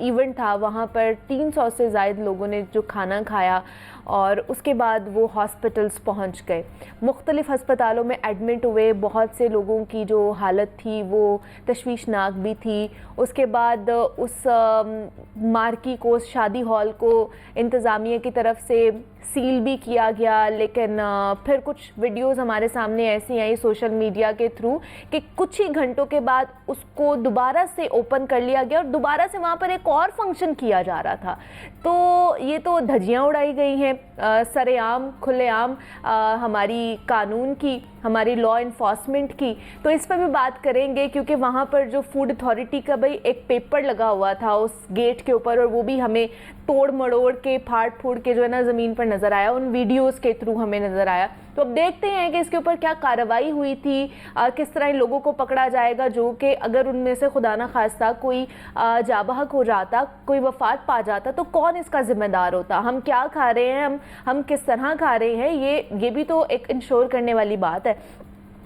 इवेंट था, वहाँ पर 300 से ज़ायद लोगों ने जो खाना खाया और उसके बाद वो हॉस्पिटल्स पहुंच गए, मुख्तलिफ़ हस्पतालों में एडमिट हुए। बहुत से लोगों की जो हालत थी वो तशवीशनाक भी थी। उसके बाद उस मार्की को, उस शादी हॉल को इंतज़ामिया की तरफ से सील भी किया गया, लेकिन फिर कुछ वीडियोज़ हमारे सामने ऐसी आई सोशल मीडिया के थ्रू कि कुछ ही घंटों के बाद उसको दोबारा से ओपन कर लिया गया और दोबारा से वहाँ पर एक और फंक्शन किया जा रहा था। तो ये तो धज्जियाँ उड़ाई गई हैं सरेआम खुलेआम हमारी कानून की, हमारी लॉ इन्फोर्समेंट की। तो इस पर भी बात करेंगे क्योंकि वहाँ पर जो फूड अथॉरिटी का भाई एक पेपर लगा हुआ था उस गेट के ऊपर और वो भी हमें तोड़ मड़ोड़ के फाड़ फूड़ के जो है ना ज़मीन पर नज़र आया, उन वीडियोस के थ्रू हमें नज़र आया। तो अब देखते हैं कि इसके ऊपर क्या कार्रवाई हुई थी, किस तरह इन लोगों को पकड़ा जाएगा जो कि अगर उनमें से खुदा ना खास्ता कोई जाबहक हो जाता, कोई वफात पा जाता तो कौन इसका जिम्मेदार होता। हम क्या खा रहे हैं, हम किस तरह खा रहे हैं, ये भी तो एक इंश्योर करने वाली बात है।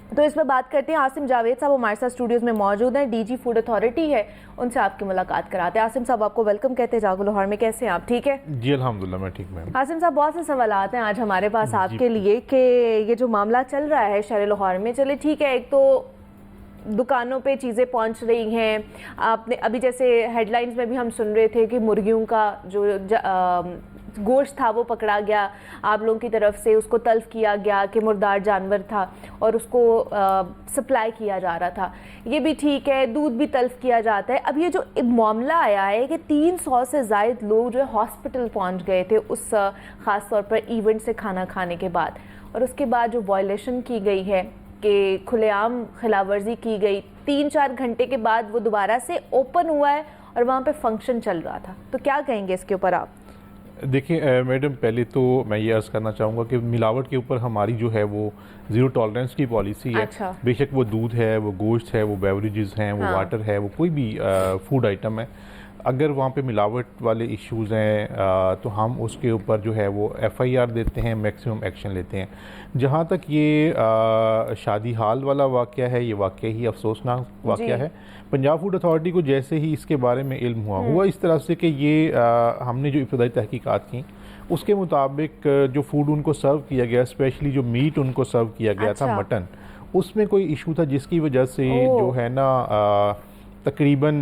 तो इस पर बात करते हैं। आसिम जावेद साहब हमारे साथ स्टूडियोज़ में मौजूद हैं, डीजी फूड अथॉरिटी है, उनसे आपकी मुलाकात कराते हैं। आसिम साहब आपको वेलकम कहते हैं जागो लाहौर में, कैसे हैं आप? ठीक है जी अल्हम्दुलिल्लाह मैं ठीक मैम। आसिम साहब बहुत से सवालात हैं आज हमारे पास आपके लिए कि ये जो मामला चल रहा है शहर लाहौर में, चले ठीक है, एक तो दुकानों पे चीज़ें पहुंच रही हैं, आपने अभी जैसे हेडलाइंस में भी हम सुन रहे थे कि मुर्गियों का जो गोश्त था वो पकड़ा गया आप लोगों की तरफ से, उसको तल्फ किया गया कि मुर्दार जानवर था और उसको सप्लाई किया जा रहा था, ये भी ठीक है, दूध भी तल्फ किया जाता है। अब ये जो मामला आया है कि 300 से ज़ायद लोग जो है हॉस्पिटल पहुंच गए थे उस ख़ास तौर पर इवेंट से खाना खाने के बाद, और उसके बाद जो वायलेशन की गई है कि खुलेआम खिलाफवर्जी की गई, 3-4 घंटे के बाद वो दोबारा से ओपन हुआ है और वहाँ पे फंक्शन चल रहा था, तो क्या कहेंगे इसके ऊपर आप? देखिए मैडम, पहले तो मैं ये अर्ज़ करना चाहूँगा कि मिलावट के ऊपर हमारी जो है वो ज़ीरो टॉलरेंस की पॉलिसी है। अच्छा। बेशक वो दूध है, वो गोश्त है, वो बेवरेजेस हैं, वो वाटर है, वो कोई भी फूड आइटम है, अगर वहाँ पे मिलावट वाले इश्यूज़ हैं तो हम उसके ऊपर जो है वो FIR देते हैं, मैक्सिमम एक्शन लेते हैं। जहाँ तक ये शादी हाल वाला वाक़या है, ये वाक़या ही अफसोसनाक वाक़या है। पंजाब फूड अथॉरिटी को जैसे ही इसके बारे में इल्म हुआ इस तरह से कि ये हमने जो इब्तदाई तहकीकात की उसके मुताबिक जो फूड उनको सर्व किया गया, स्पेशली जो मीट उनको सर्व किया गया था मटन, उसमें कोई इशू था जिसकी वजह से जो है ना तकरीबन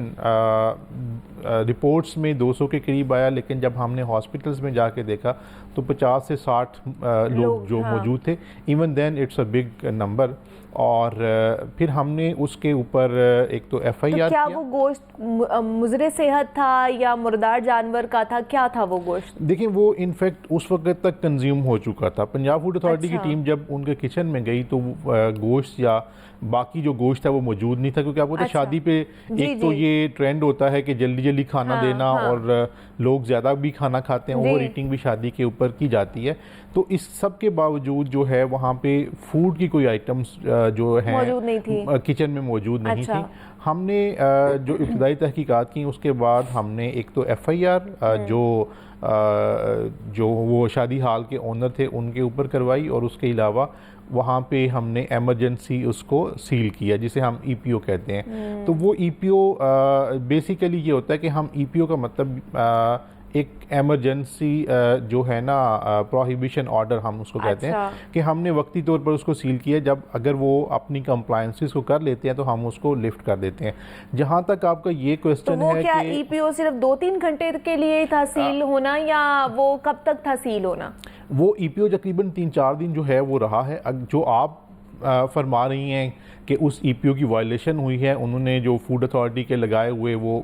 रिपोर्ट्स में 200 के करीब आया, लेकिन जब हमने हॉस्पिटल्स में जाके देखा तो 50 से 60 लोग जो मौजूद थे। Even then it's a big number. और फिर हमने उसके ऊपर एक तो FIR तो क्या किया। वो गोश्त मुजरे सेहत था या मुर्दार जानवर का था, क्या था वो गोश्त? देखिए वो इनफैक्ट उस वक्त तक कंज्यूम हो चुका था। पंजाब फूड अथॉरिटी की टीम जब उनके किचन में गई तो गोश्त या बाकी जो गोश्त है वो मौजूद नहीं था, क्योंकि आपको तो शादी पे एक तो ये ट्रेंड होता है कि जल्दी जल्दी खाना देना और लोग ज़्यादा भी खाना खाते हैं, ओवर ईटिंग भी शादी के ऊपर की जाती है। तो इस सब के बावजूद जो है वहाँ पे फूड की कोई आइटम्स जो है मौजूद नहीं थी, किचन में मौजूद नहीं थी। हमने जो इब्तदाई तहकीकात की उसके बाद हमने एक तो FIR जो वो शादी हाल के ओनर थे उनके ऊपर करवाई, और उसके अलावा वहाँ पे हमने एमरजेंसी उसको सील किया जिसे हम EPO कहते हैं। तो वो EPO बेसिकली ये होता है कि हम EPO का मतलब एक एमरजेंसी जो है ना प्रोहिबिशन ऑर्डर हम उसको कहते हैं कि हमने वक्ती तौर पर उसको सील किया, जब अगर वो अपनी कंप्लायंसेस को कर लेते हैं तो हम उसको लिफ्ट कर देते हैं। जहाँ तक आपका ये क्वेश्चन तो है क्या कि EPO सिर्फ 2-3 घंटे के लिए था सील होना, या वो कब तक था सील होना? वो EPO तकरीबन 3-4 दिन जो है वो रहा है। जो आप फरमा रही हैं कि उस EPO की वायलेशन हुई है, उन्होंने जो फूड अथॉरिटी के लगाए हुए वो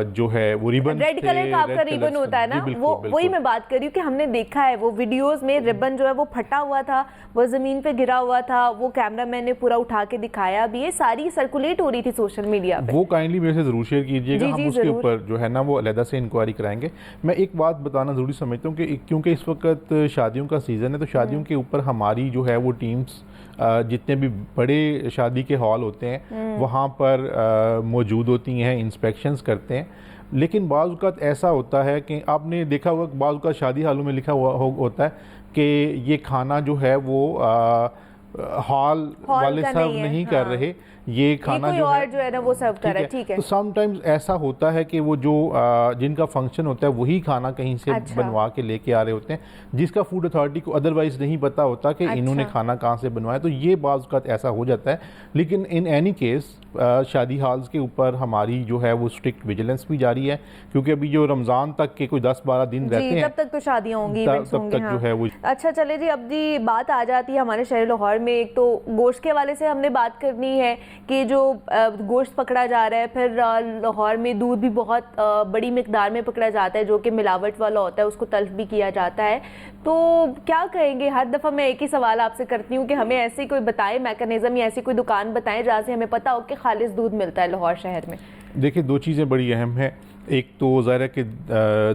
जो है वो रिबन, रेड कलर का आपका रिबन होता है ना, वो वही मैं बात कर रही हूँ कि हमने देखा है वो वीडियोस में रिबन जो है वो फटा हुआ था, वो जमीन पे गिरा हुआ था, वो कैमरामैन ने पूरा उठा के दिखाया भी, ये सारी सर्कुलेट हो रही थी सोशल मीडिया पे। वो काइंडली मेरे से जरूर शेयर कीजिएगा, हम उसके ऊपर जो है ना वो अलहदा से इंक्वायरी कराएंगे। मैं एक बात बताना जरूरी समझता हूँ कि क्योंकि इस वक्त शादियों का सीजन है, तो शादियों के ऊपर हमारी जो है वो टीम्स जितने भी बड़े शादी के हॉल होते हैं वहाँ पर मौजूद होती हैं, इंस्पेक्शंस करते हैं। लेकिन बाज़ औक़ात ऐसा होता है कि आपने देखा होगा कि बाज़ औक़ात शादी हालों में लिखा हुआ होता है कि ये खाना जो है वो हॉल वाले सर्व नहीं कर रहे, ये खाना कोई और जो है ना वो सर्व कर रहा है, ठीक है। तो समटाइम्स ऐसा होता है कि वो जो जिनका फंक्शन होता है वही खाना कहीं से बनवा के लेके आ रहे होते हैं, जिसका फूड अथॉरिटी को अदरवाइज नहीं पता होता कि इन्होंने खाना कहाँ से बनवाया। तो ये बाज़ औक़ात ऐसा हो जाता है। लेकिन इन एनी केस शादी हाल्स के ऊपर हमारी जो है वो स्ट्रिक्ट विजिलेंस भी जारी है, क्योंकि अभी जो रमज़ान तक के कोई 10-12 दिन रहते हैं, तब तक तो शादियाँ होंगी, तब तक जो है वो। अच्छा चले जी, अब जी बात आ जाती है हमारे शहर लाहौर में। एक तो गोश्त के हवाले से हमने बात करनी है कि जो गोश्त पकड़ा जा रहा है, फिर लाहौर में दूध भी बहुत बड़ी मिकदार में पकड़ा जाता है जो कि मिलावट वाला होता है, उसको तल्फ भी किया जाता है। तो क्या कहेंगे? हर दफ़ा मैं एक ही सवाल आपसे करती हूँ कि हमें ऐसी कोई बताएं मैकेनिज़्म या ऐसी कोई दुकान बताएं जहाँ से हमें पता हो कि खालिस दूध मिलता है लाहौर शहर में। देखिए, दो चीज़ें बड़ी अहम हैं। एक तो ज़ाहिर है कि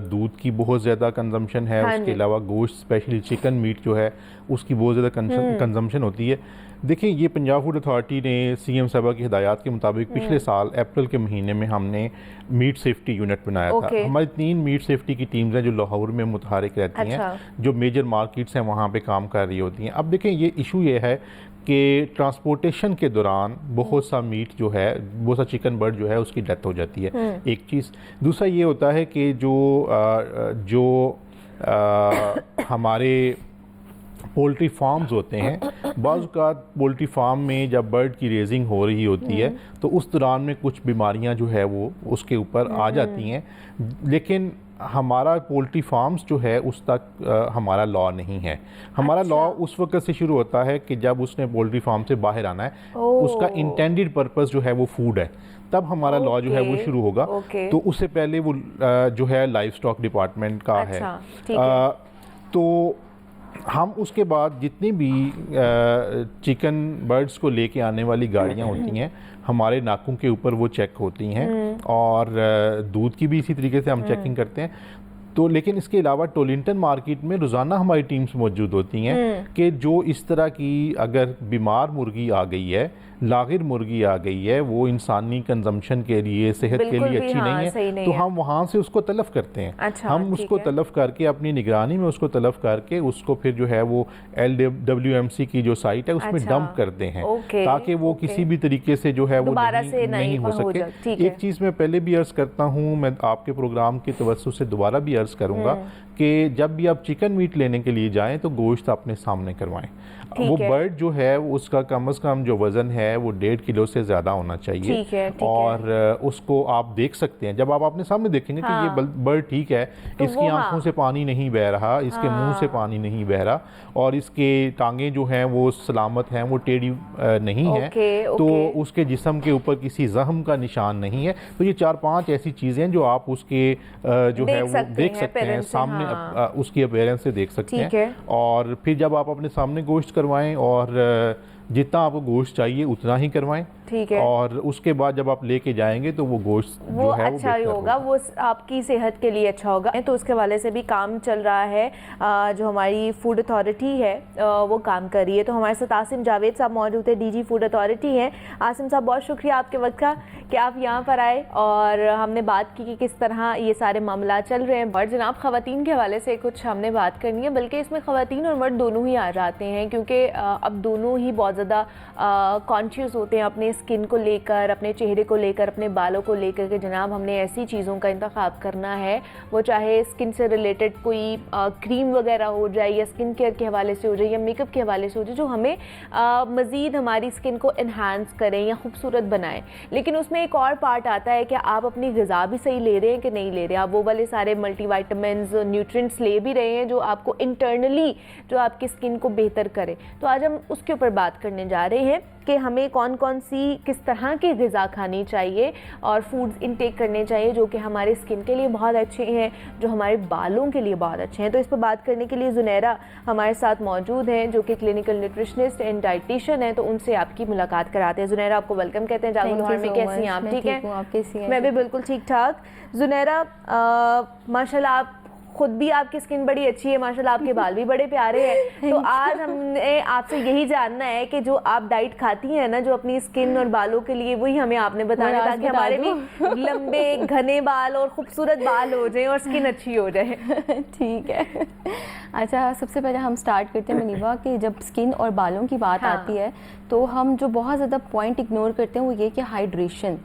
दूध की बहुत ज़्यादा कंजम्पशन है, उसके अलावा गोश्त स्पेशली चिकन मीट जो है उसकी बहुत ज़्यादा कंजम्पशन होती है। देखिए, ये पंजाब फूड अथॉरिटी ने CM साहबा की हिदायत के मुताबिक पिछले साल अप्रैल के महीने में हमने मीट सेफ्टी यूनिट बनाया था। हमारी 3 मीट सेफ्टी की टीम्स हैं जो लाहौर में मुतहरिक रहती हैं, जो मेजर मार्केट्स हैं वहाँ पे काम कर रही होती हैं। अब देखें, ये इशू ये है कि ट्रांसपोर्टेशन के दौरान बहुत सा मीट जो है, बहुत सा चिकन बर्ड जो है उसकी डेथ हो जाती है, एक चीज़। दूसरा ये होता है कि जो हमारे पोल्ट्री फार्म्स होते हैं, बाज़ औक़ात पोल्ट्री फार्म में जब बर्ड की रेजिंग हो रही होती है तो उस दौरान में कुछ बीमारियां जो है वो उसके ऊपर आ जाती हैं। लेकिन हमारा पोल्ट्री फार्म्स जो है उस तक हमारा लॉ नहीं है। हमारा लॉ उस वक्त से शुरू होता है कि जब उसने पोल्ट्री फार्म से बाहर आना है, उसका इंटेंडेड पर्पस जो है वो फूड है, तब हमारा लॉ जो है वो शुरू होगा। तो उससे पहले वो जो है लाइव स्टॉक डिपार्टमेंट का है। तो हम उसके बाद जितनी भी चिकन बर्ड्स को लेके आने वाली गाड़ियाँ होती हैं, हमारे नाकों के ऊपर वो चेक होती हैं, और दूध की भी इसी तरीके से हम चेकिंग करते हैं। तो लेकिन इसके अलावा टोलिंटन मार्केट में रोज़ाना हमारी टीम्स मौजूद होती हैं कि जो इस तरह की अगर बीमार मुर्गी आ गई है, लागिर मुर्गी आ गई है, वो इंसानी कंजम्पशन के लिए, सेहत के लिए अच्छी नहीं है, तो हम वहाँ से उसको तलफ करते हैं। हम उसको तलफ करके अपनी निगरानी में उसको तलफ करके उसको फिर जो है वो LWMC की जो साइट है उसमें डंप करते हैं, ताकि वो किसी भी तरीके से जो है वो नहीं हो सके। एक चीज़ मैं पहले भी अर्ज़ करता हूँ, मैं आपके प्रोग्राम की तवज्जो से दोबारा भी अर्ज़ करूँगा कि जब भी आप चिकन मीट लेने के लिए जाएं तो गोश्त अपने सामने करवाएं। वो बर्ड जो है उसका कम से कम जो वज़न है वो 1.5 किलो से ज़्यादा होना चाहिए। और उसको आप देख सकते हैं, जब आप अपने सामने देखेंगे कि ये बर्ड ठीक है, तो इसकी आंखों से पानी नहीं बह रहा, इसके मुंह से पानी नहीं बह रहा, और इसके टांगे जो हैं वो सलामत हैं, वो टेढ़ी नहीं है, तो उसके जिस्म के ऊपर किसी जख्म का निशान नहीं है। तो ये 4-5 ऐसी चीज़ें जो आप उसके जो है वो देख सकते हैं, सामने उसकी अपीयरेंस से देख सकते हैं। और फिर जब आप अपने सामने गोश्त करवाएं, और जितना आपको गोश्त चाहिए उतना ही करवाएं, ठीक है। और उसके बाद जब आप लेके जाएंगे तो वो गोश्त जो है अच्छा ही होगा, वो आपकी सेहत के लिए अच्छा होगा। तो उसके हवाले से भी काम चल रहा है, जो हमारी फूड अथॉरिटी है वो काम कर रही है। तो हमारे साथ आसिम जावेद साहब मौजूद है, DG फूड अथॉरिटी हैं। आसिम साहब, बहुत शुक्रिया आपके वक्त का कि आप यहाँ पर आए और हमने बात की कि किस तरह ये सारे मामला चल रहे हैं। और जनाब, ख़वातीन के हवाले से कुछ हमने बात करनी है, बल्कि इसमें ख़वातीन और मर्द दोनों ही आ जाते हैं, क्योंकि अब दोनों ही बहुत ज़्यादा कॉन्शियस होते हैं अपने स्किन को लेकर, अपने चेहरे को लेकर, अपने बालों को लेकर कि जनाब हमने ऐसी चीज़ों का इंतखाब करना है, वो चाहे स्किन से रिलेटेड कोई क्रीम वगैरह हो जाए, या स्किन केयर के हवाले से हो जाए, या मेकअप के हवाले से हो जाए, जो हमें मज़ीद हमारी स्किन को इन्हांस करें या खूबसूरत बनाएं। लेकिन उसमें एक और पार्ट आता है कि आप अपनी ग़िज़ा भी सही ले रहे हैं कि नहीं ले रहे, आप वो वाले सारे मल्टीविटामिन्स, न्यूट्रिएंट्स ले भी रहे हैं जो आपको इंटरनली, जो आपकी स्किन को बेहतर करे। तो आज हम उसके ऊपर बात करने जा रहे हैं कि हमें कौन कौन सी, किस तरह की ग़िज़ा खानी चाहिए और फूड्स इनटेक करने चाहिए जो कि हमारे स्किन के लिए बहुत अच्छे हैं, जो हमारे बालों के लिए बहुत अच्छे हैं। तो इस पर बात करने के लिए ज़ुनैरा हमारे साथ मौजूद हैं, जो कि क्लिनिकल न्यूट्रिशनिस्ट एंड डाइटिशियन है। तो उनसे आपकी मुलाकात कराते हैं। ज़ुनैरा, आपको वेलकम कहते हैं जागो लाहौर में। कैसी हैं आप? ठीक है, मैं भी बिल्कुल ठीक ठाक। ज़ुनैरा, माशाल्लाह आप खुद भी आपकी स्किन बड़ी अच्छी है माशाल्लाह, आपके बाल भी बड़े प्यारे हैं। तो आज हमने आपसे यही जानना है कि जो आप डाइट खाती हैं ना, जो अपनी स्किन और बालों के लिए, वही हमें आपने बताना, ताकि हमारे भी लंबे घने बाल और खूबसूरत बाल हो जाए और स्किन अच्छी हो जाए। ठीक है। अच्छा, सबसे पहले हम स्टार्ट करते हैं मुनीबा कि जब स्किन और बालों की बात आती है तो हम जो बहुत ज़्यादा पॉइंट इग्नोर करते हैं वो ये कि हाइड्रेशन।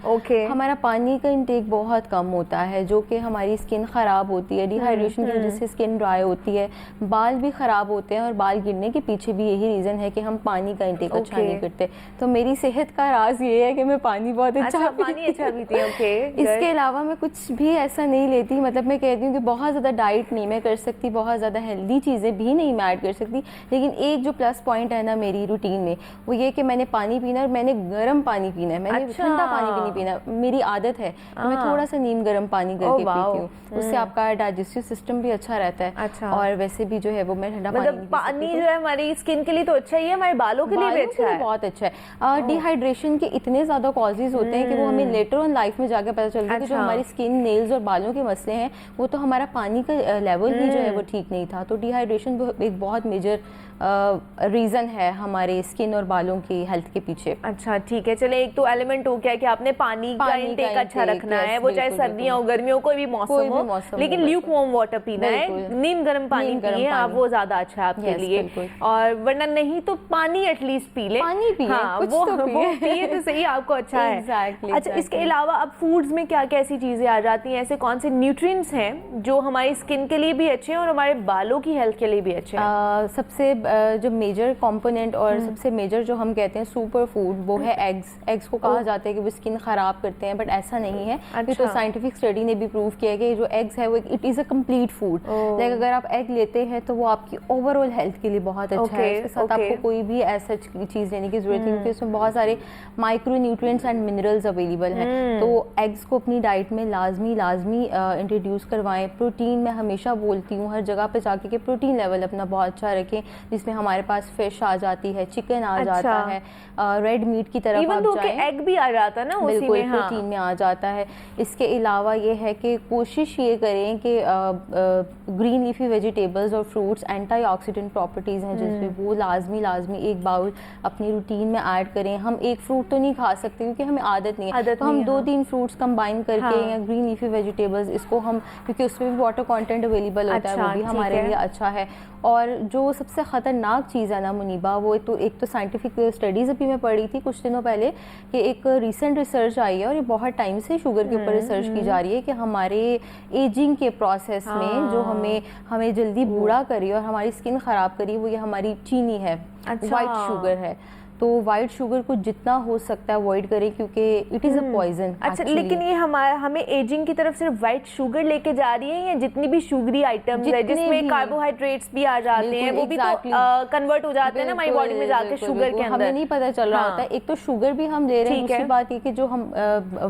हमारा पानी का इंटेक बहुत कम होता है, जो कि हमारी स्किन ख़राब होती है। डिहाइड्रेशन की वजह से स्किन ड्राई होती है, बाल भी ख़राब होते हैं, और बाल गिरने के पीछे भी यही रीज़न है कि हम पानी का इंटेक अच्छा नहीं करते। तो मेरी सेहत का राज ये है कि मैं पानी बहुत अच्छा पीती हूँ। इसके अलावा मैं कुछ भी ऐसा नहीं लेती, मतलब मैं कहती हूँ कि बहुत ज़्यादा डाइट नहीं मैं कर सकती, बहुत ज़्यादा हेल्दी चीज़ें भी नहीं मैं ऐड कर सकती, लेकिन एक जो प्लस पॉइंट है ना मेरी रूटीन में, वो ये कि मैंने पानी पीना है, और मैंने गर्म पानी पीना है, मैंने ठंडा पानी भी नहीं पीना। मेरी आदत है तो मैं थोड़ा सा नीम गर्म पानी करके पीती हूँ, उससे आपका डाइजेस्टिव सिस्टम भी अच्छा रहता है। और वैसे भी जो है वो मैं ठंडा पानी जो है हमारी स्किन के लिए तो अच्छा ही है, हमारे बालों के लिए भी अच्छा है, बहुत अच्छा है। डिहाइड्रेशन के इतने ज्यादा कॉजेज होते हैं कि वो हमें लेटर ऑन लाइफ में जाकर पता चलता है कि जो हमारी स्किन, नेल्स और बालों के मसले हैं वो तो हमारा पानी का लेवल भी जो है वो ठीक नहीं था। तो डिहाइड्रेशन एक बहुत मेजर रीज़न है हमारे स्किन और बालों की हेल्थ के पीछे। अच्छा, ठीक है। चले, एक तो एलिमेंट हो गया कि आपने पानी का इंटेक अच्छा रखना है, वो चाहे सर्दियां हो गर्मियों कोई भी मौसम हो, लेकिन ल्यूक वार्म वाटर पीना है, नीम गर्म पानी पिए आप, वो ज्यादा अच्छा है आपके लिए। और वरना नहीं तो पानी एटलीस्ट पी ले, पानी पिए, वो पिए तो सही, आपको अच्छा है। अच्छा, इसके अलावा अब फूड्स में क्या क्या ऐसी चीजें आ जाती हैं, ऐसे कौन से न्यूट्रिएंट्स हैं जो हमारी स्किन के लिए भी अच्छे हैं और हमारे बालों की हेल्थ के लिए भी अच्छे हैं? सबसे जो मेजर कंपोनेंट और सबसे मेजर जो हम कहते हैं सुपर फूड, वो है एग्स को कहा जाता है कि वो स्किन खराब करते हैं, बट ऐसा नहीं है। ये तो साइंटिफिक स्टडी ने भी प्रूव किया है कि जो एग्स है वो it is a complete food. Like अगर आप एग लेते हैं तो वो आपकी ओवरऑल हेल्थ के लिए बहुत अच्छा है। इसके साथ आपको कोई भी ऐसा चीज़ लेने की जरूरत नहीं, क्योंकि उसमें बहुत सारे micro nutrients and minerals available हैं। तो एग्स को अपनी डाइट में लाजमी इंट्रोड्यूस करवाएं। प्रोटीन मैं हमेशा बोलती हूँ हर जगह पे जाके कि प्रोटीन लेवल अपना बहुत अच्छा रखें, जिसमें हमारे पास फिश आ जाती है, चिकन आ जाता है, रेड मीट की तरफ आप जाएं, एग भी आ जाता है ना उसी बिल्कुल में, प्रोटीन में आ जाता है। इसके अलावा ये है कि कोशिश ये करें कि ग्रीन लीफी वेजिटेबल्स और फ्रूट्स एंटीऑक्सीडेंट प्रॉपर्टीज़ हैं जिसमें वो लाजमी एक बाउल अपनी रूटीन में ऐड करें। हम एक फ्रूट तो नहीं खा सकते क्योंकि हमें आदत नहीं है, तो हम 2-3 फ्रूट्स कंबाइन करके या ग्रीन लीफी वेजिटेबल्स, इसको हम, क्योंकि उसमें भी वाटर कंटेंट अवेलेबल होता है, वो भी हमारे लिए अच्छा है। और जो सबसे ख़तरनाक चीज़ है ना मुनीबा, वो एक तो साइंटिफिक स्टडीज़ अभी मैं पढ़ी थी कुछ दिनों पहले कि एक रिसेंट रिसर्च आई है, और ये बहुत टाइम से शुगर के ऊपर रिसर्च की जा रही है कि हमारे एजिंग के प्रोसेस में जो हमें जल्दी बूढ़ा करी और हमारी स्किन ख़राब करी, वो ये हमारी चीनी है, वाइट शुगर है। तो वाइट शुगर को जितना हो सकता है अवॉइड करें, क्योंकि इट इज़ अ पॉइजन। अच्छा, लेकिन ये हमें एजिंग की तरफ सिर्फ वाइट शुगर लेके जा रही है, या जितनी भी शुगरी आइटम्स है जिसमें कार्बोहाइड्रेट्स भी आ जाते हैं, वो भी तो कन्वर्ट हो जाते हैं ना हमारी बॉडी में जाके शुगर के अंदर, हमें नहीं पता चल रहा होता है। एक तो शुगर भी हम ले रहे हैं, दूसरी बात ये कि जो हम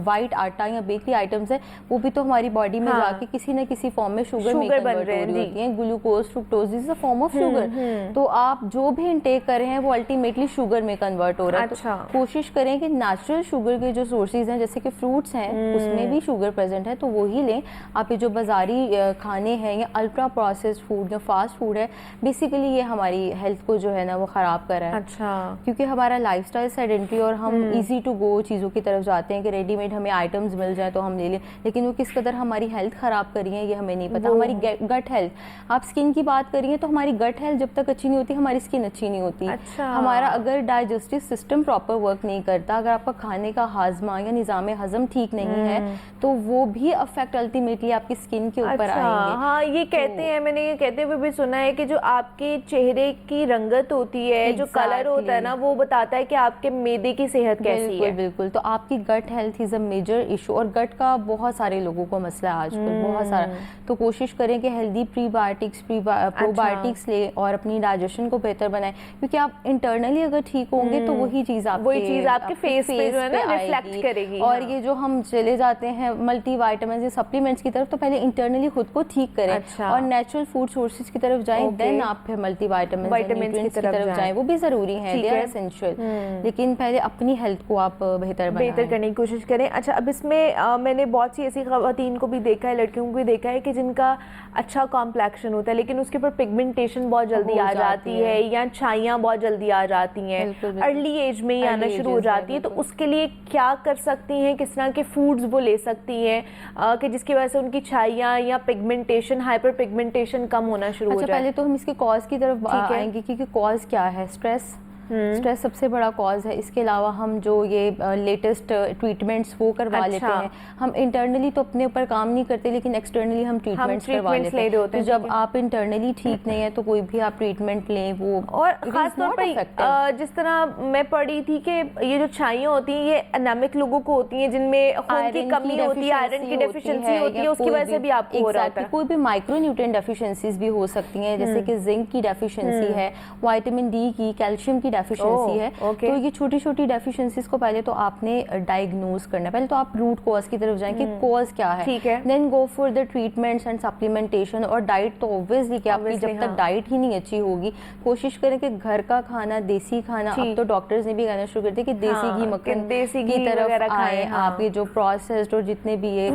वाइट आटा या बेकरी आइटम्स है वो भी तो हमारी बॉडी में जाके किसी न किसी फॉर्म में शुगर में कन्वर्ट हो रही होती है। Glucose, fructose is a form of sugar. तो आप जो भी इनटेक कर रहे हैं वो अल्टीमेटली शुगर में कन्वर्ट हो रहा है। अच्छा। तो कोशिश करें कि नेचुरल शुगर के जो सोर्सेज हैं, जैसे कि फ्रूट्स हैं उसमें भी शुगर प्रेजेंट है, तो वो ही लें। आप ये जो बाजारी खाने हैं या अल्ट्रा प्रोसेस्ड फूड या फास्ट फूड है, बेसिकली ये हमारी हेल्थ को जो है ना वो ख़राब कर रहा है। अच्छा। क्योंकि हमारा लाइफस्टाइल सेडेंटरी और हम इजी टू गो चीज़ों की तरफ जाते हैं कि रेडीमेड हमें आइटम्स मिल जाए तो हम ले लें, लेकिन वो किस कदर हमारी हेल्थ ख़राब कर रही है ये हमें नहीं पता। हमारी गट हेल्थ, आप स्किन की बात करिए तो हमारी गट हेल्थ जब तक अच्छी नहीं होती हमारी स्किन अच्छी नहीं होती। अच्छा। हमारा अगर डाइजेस्टिव सिस्टम प्रॉपर वर्क नहीं करता, अगर आपका खाने का हाजमा या निज़ाम हजम ठीक नहीं है तो वो भी अफेक्ट अल्टीमेटली आपकी स्किन के ऊपर आएंगे। हाँ, ये कहते हैं, मैंने ये कहते हुए भी सुना है कि जो आपके चेहरे की रंगत होती है, जो कलर होता है ना, वो बताता है कि आपके मैदे की सेहत कैसी है। बिल्कुल। तो आपकी gut health is a major issue, और गट का बहुत सारे लोगों को मसला है आजकल, बहुत सारा। तो कोशिश करें कि हेल्दी प्रीबायोटिक्स प्रोबायोटिक्स ले और अपनी डाइजेशन को बेहतर बनाएं, क्योंकि आप इंटरनली अगर ठीक होंगे तो वही चीज़ आपके फेस पे जो है ना रिफ्लेक्ट करेगी। और ये जो हम चले जाते हैं मल्टी वाइटामिन सप्लीमेंट्स की तरफ, तो पहले इंटरनली खुद को ठीक करें और नेचुरल फूड सोर्सेज की तरफ जाएं, देन आप फिर मल्टी वाइटामिन की तरफ जाएं, वो भी ज़रूरी है, दे आर एसेंशियल। लेकिन पहले अपनी हेल्थ को आप बेहतर करने की कोशिश करें। अच्छा, अब इसमें मैंने बहुत सी ऐसी खवातीन को भी देखा है, लड़कियों को भी देखा है कि जिनका अच्छा कॉम्प्लेक्शन होता है लेकिन उसके ऊपर पिगमेंटेशन बहुत जल्दी आ जाती है या छाइयाँ बहुत जल्दी आ जाती हैं, अर्ली एज में ही आना शुरू हो जाती है, तो उसके लिए क्या कर सकती हैं, किस तरह के फूड्स वो ले सकती हैं कि जिसकी वजह से उनकी छाइयाँ या पिगमेंटेशन, हाइपर पिगमेंटेशन कम होना शुरू हो जाए? पहले तो हम इसके कॉज की तरफ आएंगे कि कॉज क्या है। स्ट्रेस सबसे बड़ा कॉज है। इसके अलावा हम जो ये लेटेस्ट ट्रीटमेंट्स वो करवा लेते हैं, हम इंटरनली तो अपने ऊपर काम नहीं करते लेकिन एक्सटर्नली हम ट्रीटमेंट्स करवा लेते हैं। तो जब आप इंटरनली ठीक नहीं है तो कोई भी आप ट्रीटमेंट लें, वो और खासतौर पर जिस तरह मैं पढ़ी थी कि ये जो छाइयाँ होती हैं ये एनीमिक लोगों को होती हैं, जिनमें खून की कमी होती है, आयरन की डेफिशिएंसी होती है, उसकी वजह से भी आपको हो रहा है। कोई भी माइक्रो न्यूट्रिएंट डेफिशिएंसीज भी हो सकती हैं, जैसे कि जिंक की डेफिशिएंसी है, विटामिन डी की, कैल्शियम की डेफिशिएंसी है। तो ये छोटी छोटी डेफिशिएंसीज को पहले तो आपने डायग्नोज करना है। पहले तो आप रूट कॉज की तरफ जाएं कि कॉज क्या है, ठीक है, then go for the treatments and supplementation. और डाइट तो ऑब्वियसली कि आपकी जब तक डाइट ही नहीं अच्छी होगी, कोशिश करें कि घर का खाना, देसी खाना, अब तो डॉक्टर्स ने भी कहना शुरू कर दिया कि देसी घी, मक्खन की तरफ आए आप। ये जो प्रोसेस्ड और जितने भी ये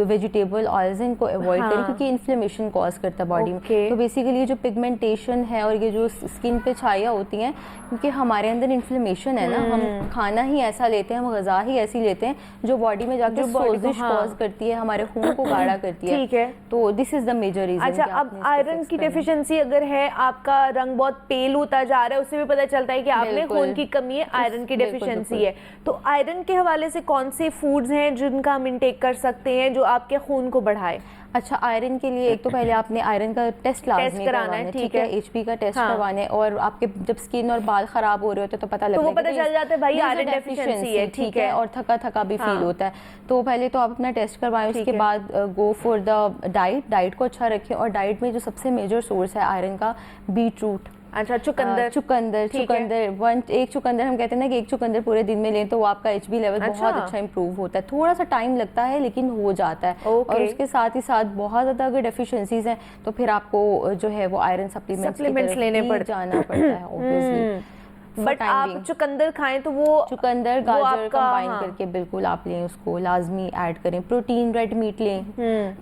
वेजिटेबल ऑयल्स इनको अवॉइड करें क्योंकि इन्फ्लेमेशन कॉज करता है बॉडी में। तो बेसिकली जो पिगमेंटेशन है और ये जो स्किन पे छाइयाँ होती हैं, क्योंकि हमारे अंदर इन्फ्लेमेशन है ना, हम खाना ही ऐसा लेते हैं, हम ग़िज़ा ही ऐसी लेते हैं जो बॉडी में जाकर सोजिश कॉज करती है, हमारे खून को गाढ़ा करती है। ठीक है, तो this is the major reason. अच्छा, अब आयरन की डेफिशिएंसी अगर है, आपका रंग बहुत पेल होता जा रहा है, उससे भी पता चलता है कि आपने खून की कमी है, आयरन की डेफिशिएंसी है। तो आयरन के हवाले से कौन से फूड्स हैं जिनका हम इंटेक कर सकते हैं जो आपके खून को बढ़ाए? अच्छा, आयरन के लिए एक तो पहले आपने आयरन का टेस्ट लाजमी कराना है, ठीक है, HP का टेस्ट करवाना है। और आपके जब स्किन और बाल खराब हो रहे होते हैं तो पता लगता है, तो वो पता चल जाता है भाई आयरन डेफिशिएंसी है, ठीक है, और थका थका भी फील होता है। तो पहले तो आप अपना टेस्ट करवाएं, उसके बाद गो फॉर द डाइट को अच्छा रखें। और डाइट में जो सबसे मेजर सोर्स है आयरन का, बीट रूट। अच्छा, चुकंदर एक चुकंदर हम कहते हैं ना कि एक चुकंदर पूरे दिन में लें तो आपका HB लेवल बहुत अच्छा इंप्रूव होता है। थोड़ा सा टाइम लगता है लेकिन हो जाता है। और उसके साथ ही साथ बहुत ज़्यादा अगर डेफिशिएंसीज हैं तो फिर आपको जो है वो आयरन सप्लीमेंट्स लेने जाना पड़ता है ऑब्वियसली। बट आप चुकंदर खाएं तो वो चुकंदर गाजर कंबाइन करके बिल्कुल आप लें, उसको लाजमी ऐड करें। प्रोटीन रेड मीट लें,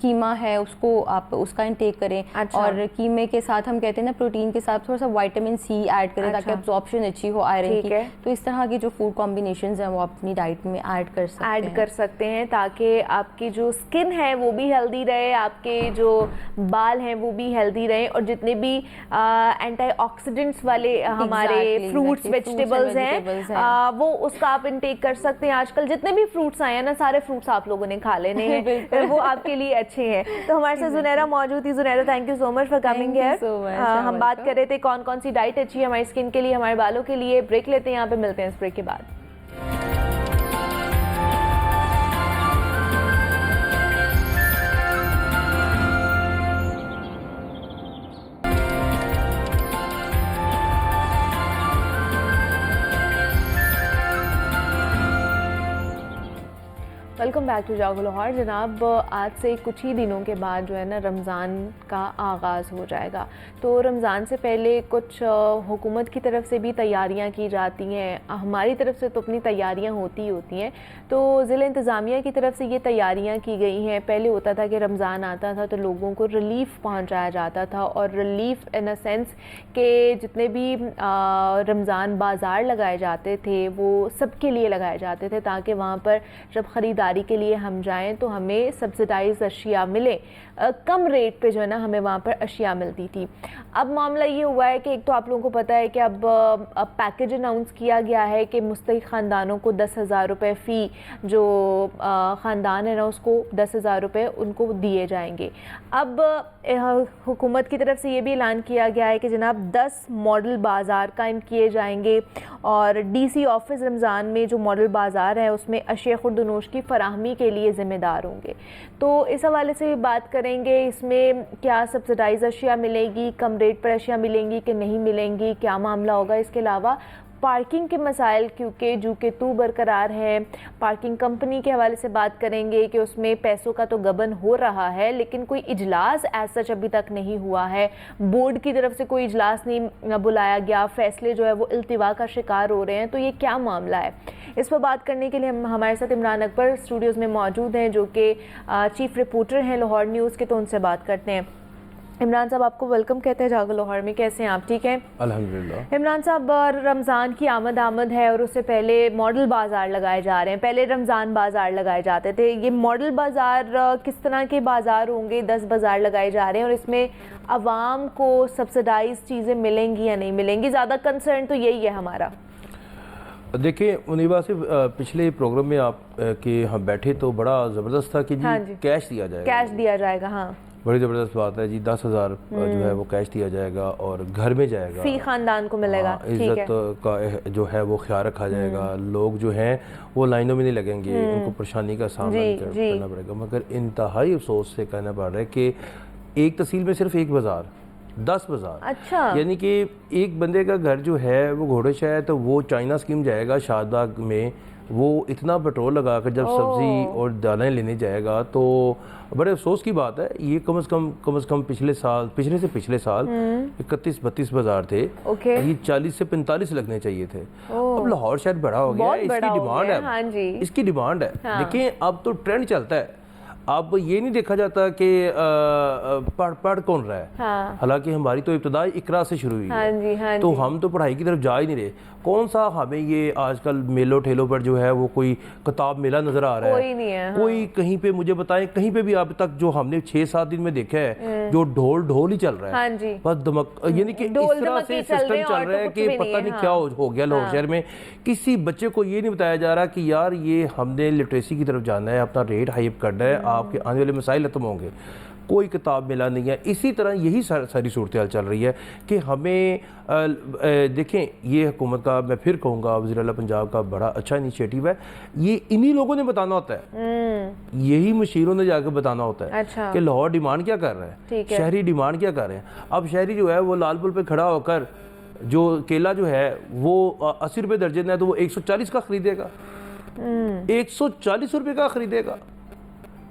कीमा है उसको आप उसका इंटेक करें। अच्छा। और कीमे के साथ हम कहते हैं ना प्रोटीन के साथ थोड़ा सा विटामिन C ऐड करें ताकि एब्जॉर्प्शन अच्छी हो आयरन की। तो इस तरह की जो फूड कॉम्बिनेशंस हैं वो अपनी डाइट में ऐड कर सकते हैं ताकि आपकी जो स्किन है वो भी हेल्दी रहे, आपके जो बाल हैं वो भी हेल्दी रहे, और जितने भी एंटीऑक्सीडेंट्स वाले हमारे फ्रूट्स वेजिटेबल्स हैं वो उसका आप इंटेक कर सकते हैं। आजकल जितने भी फ्रूट्स आए हैं ना, सारे फ्रूट्स आप लोगों ने खा लेने हैं वो आपके लिए अच्छे हैं। तो हमारे साथ जुनैरा मौजूद थी। Junaira, thank you so much for coming here. हम बात कर रहे थे कौन कौन सी डाइट अच्छी है हमारी स्किन के लिए, हमारे बालों के लिए। ब्रेक लेते हैं, यहाँ पे मिलते हैं इस ब्रेक के बाद। वेलकम बैक टू जागो लाहौर। जनाब, आज से कुछ ही दिनों के बाद जो है ना रमज़ान का आगाज़ हो जाएगा। तो रमज़ान से पहले कुछ हुकूमत की तरफ से भी तैयारियां की जाती हैं, हमारी तरफ से तो अपनी तैयारियां होती हैं। तो ज़िला इंतज़ामिया की तरफ से ये तैयारियां की गई हैं। पहले होता था कि रमज़ान आता था तो लोगों को रिलीफ़ पहुँचाया जाता था, और रिलीफ़ इन अ सेंस के जितने भी रमज़ान बाज़ार लगाए जाते थे वो सबके लिए लगाए जाते थे, ताकि वहाँ पर जब ख़रीदारी के लिए हम जाएं तो हमें सब्सिडाइज अशिया मिले, कम रेट पे जो है ना हमें वहाँ पर अशिया मिलती थी। अब मामला ये हुआ है कि एक तो आप लोगों को पता है कि अब पैकेज अनाउंस किया गया है कि मुस्तहिक ख़ानदानों को 10,000 रुपये फ़ी, जो ख़ानदान है ना उसको 10,000 रुपये उनको दिए जाएंगे। अब हुकूमत की तरफ से ये भी ऐलान किया गया है कि जनाब 10 मॉडल बाज़ार कायम किए जाएंगे, और DC ऑफिस रमज़ान में जो मॉडल बाज़ार है उसमें अशिया खुर्दनोश की फराहमी के लिए ज़िम्मेदार होंगे। तो इस हवाले से भी बात करेंगे, इसमें क्या सब्सिडाइज अशिया मिलेगी, कम रेट पर अशिया मिलेंगी कि नहीं मिलेंगी, क्या मामला होगा। इसके अलावा पार्किंग के मसाइल क्योंकि जू के तू बरकरार है, पार्किंग कंपनी के हवाले से बात करेंगे कि उसमें पैसों का तो गबन हो रहा है लेकिन कोई इजलास एज सच अभी तक नहीं हुआ है, बोर्ड की तरफ से कोई इजलास नहीं बुलाया गया, फैसले जो है वो इल्तिवा का शिकार हो रहे हैं, तो ये क्या मामला है? इस पर बात करने के लिए हमारे साथ इमरान अकबर स्टूडियोज़ में मौजूद हैं जो कि चीफ रिपोर्टर हैं लाहौर न्यूज़ के, तो उनसे बात करते हैं। इमरान साहब, आपको वेलकम कहते हैं जागो लाहौर में, कैसे हैं आप? ठीक हैं अल्हम्दुलिल्लाह। इमरान साहब, रमज़ान की आमद है और उससे पहले मॉडल बाज़ार लगाए जा रहे हैं। पहले रमज़ान बाज़ार लगाए जाते थे, ये मॉडल बाज़ार किस तरह के बाज़ार होंगे? 10 बाज़ार लगाए जा रहे हैं और इसमें आवाम को सब्सिडाइज चीज़ें मिलेंगी या नहीं मिलेंगी? ज़्यादा कंसर्न तो यही है हमारा। देखिए मुनीबा से पिछले प्रोग्राम में आप के हम बैठे तो बड़ा ज़बरदस्त था कि जी, हाँ जी, कैश दिया जाएगा, कैश दिया जाएगा। हाँ, बड़ी ज़बरदस्त बात है जी। 10,000 जो है वो कैश दिया जाएगा और घर में जाएगा, फी खानदान को मिलेगा। हाँ, इज्जत का जो है वो ख्याल रखा जाएगा, लोग जो हैं वो लाइनों में नहीं लगेंगे, उनको परेशानी का सामना नहीं करना पड़ेगा। मगर इंतहाई अफसोस से कहना पड़ रहा है कि एक तहसील में सिर्फ एक बाज़ार, 10 बाज़ार। अच्छा, यानी कि एक बंदे का घर जो है वो घोड़ेशाह है तो वो चाइना स्कीम जाएगा शाहबाग में, वो इतना पेट्रोल लगा कर जब सब्जी और दालें लेने जाएगा तो बड़े अफसोस की बात है। ये कम से कम पिछले से पिछले साल 31-32 बाजार थे, ये 40 से 45 लगने चाहिए थे। अब लाहौर शहर बड़ा हो गया है, इसकी डिमांड है। हाँ जी, इसकी डिमांड है। देखिए अब तो ट्रेंड चलता है, अब ये नहीं देखा जाता कि पढ़ कौन रहा है। हाँ। हालांकि हमारी तो इब्तदाई इकरा से शुरू हुई है। हाँ तो जी। हम तो पढ़ाई की तरफ जा ही नहीं रहे। कौन सा हमें ये आजकल मेलों ठेलों पर जो है वो कोई किताब मेला नजर आ रहा है? कोई नहीं है। हाँ। कोई कहीं पे मुझे बताएं, कहीं पे भी अब तक जो हमने 6-7 दिन में देखा है जो ढोल ही चल रहा है। हाँ जी। बस दमक, यानी कि इस तरह से सिस्टम चल रहा है कि पता नहीं क्या हो गया लाहौर शहर में। किसी बच्चे को ये नहीं बताया जा रहा कि यार ये हमने लिटरेसी की तरफ जाना है, अपना रेट हाइप करना है, आपके आने वाले मसाइल खत्म होंगे। कोई किताब मिला नहीं है। इसी तरह यही सारी सूरत हाल चल रही है कि हमें देखें, ये हुकूमत का, मैं फिर कहूँगा, वज़ीर आला पंजाब का बड़ा अच्छा इनिशिएटिव है। ये इन्हीं लोगों ने बताना होता है, यही मुशीरों ने जाकर बताना होता है। अच्छा। कि लाहौर डिमांड क्या कर रहा है, शहरी डिमांड क्या कर रहे हैं। अब शहरी जो है वो लाल पुल पे खड़ा होकर जो केला जो है वो 80 रुपये दर्जन है तो वो 140 का खरीदेगा, 140 रुपये का खरीदेगा।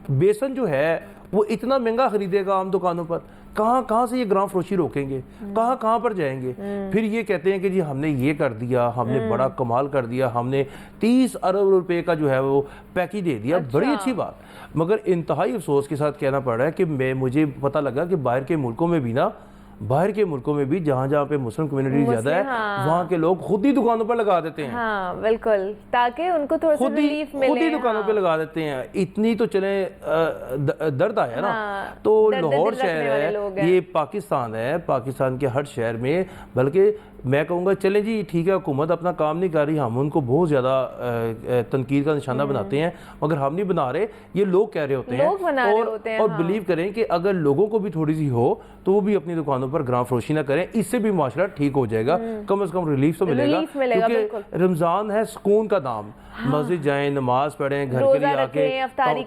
बेसन जो है वो इतना महंगा खरीदेगा आम दुकानों पर। कहाँ से ये ग्राम फरोशी रोकेंगे, कहाँ पर जाएंगे? फिर ये कहते हैं कि जी हमने ये कर दिया, हमने बड़ा कमाल कर दिया, हमने 30 अरब रुपए का जो है वो पैकेज दे दिया। अच्छा। बड़ी अच्छी बात। मगर इंतहाई अफसोस के साथ कहना पड़ रहा है कि मुझे पता लगा कि बाहर के मुल्कों में भी जहाँ पे मुस्लिम कम्युनिटी ज्यादा है, वहाँ के लोग खुद ही दुकानों पर लगा देते हैं। हाँ, बिल्कुल, ताकि उनको थोड़ा सा रिलीफ मिले। खुद ही दुकानों पे लगा देते हैं। इतनी तो चले दर्द आया ना। तो लाहौर शहर है, ये पाकिस्तान है, पाकिस्तान के हर शहर में, बल्कि मैं कहूँगा चलें जी ठीक है, हुकूमत अपना काम नहीं कर रही, हम उनको बहुत ज़्यादा तनकीद का निशाना बनाते हैं, मगर हम नहीं बना रहे, ये लोग कह रहे होते हैं। और बिलीव करें कि अगर लोगों को भी थोड़ी सी हो तो वो भी अपनी दुकानों पर ग्राम फरोशी ना करें, इससे भी माशरा ठीक हो जाएगा, कम से कम रिलीफ तो मिलेगा। क्योंकि रमज़ान है, सुकून का नाम। मस्जिद जाएं, नमाज पढ़ें, घर के लिए आके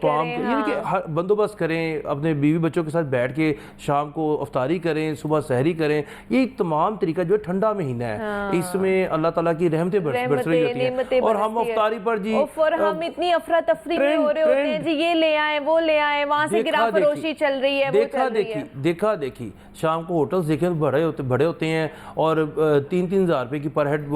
यानी कि बंदोबस्त करें, अपने बीवी बच्चों के साथ बैठ के शाम को अफ्तारी करें, सुबह सहरी करें। ये तमाम तरीका जो है, ठंडा महीना है, इसमें अल्लाह ताला की रहमतें बरस रही होती हैं। और हम अफ्तारी पर जी हम इतनी अफरा तफरी में हो रहे होते हैं जी, ये ले आए वो ले आए, वहाँ से गिरा फरोशी चल रही है, देखा देखी शाम को होटल्स देखें बड़े होते हैं और 3-3 हज़ार रुपए की पर हेड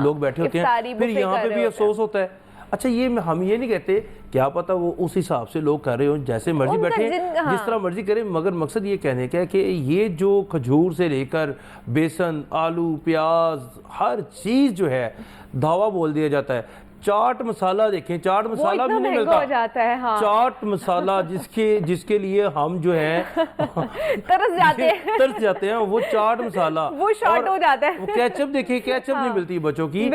लोग बैठे होते हैं। फिर यहाँ पे भी अफसोस होता है। अच्छा, ये हम ये नहीं कहते, क्या पता वो उस हिसाब से लोग कर रहे हो, जैसे मर्जी बैठे, जिस तरह मर्जी करें, मगर मकसद ये कहने का है कि ये जो खजूर से लेकर बेसन, आलू, प्याज, हर चीज जो है दावा बोल दिया जाता है। चाट मसाला देखें, चाट मसाला भी नहीं मिलता हो जाता है। हाँ। चाट मसाला जिसके लिए हम जो है तरस जाते हैं, वो चाट मसाला वो शॉर्ट हो जाता है। केचप देखिए, केचप नहीं मिलती बच्चों की।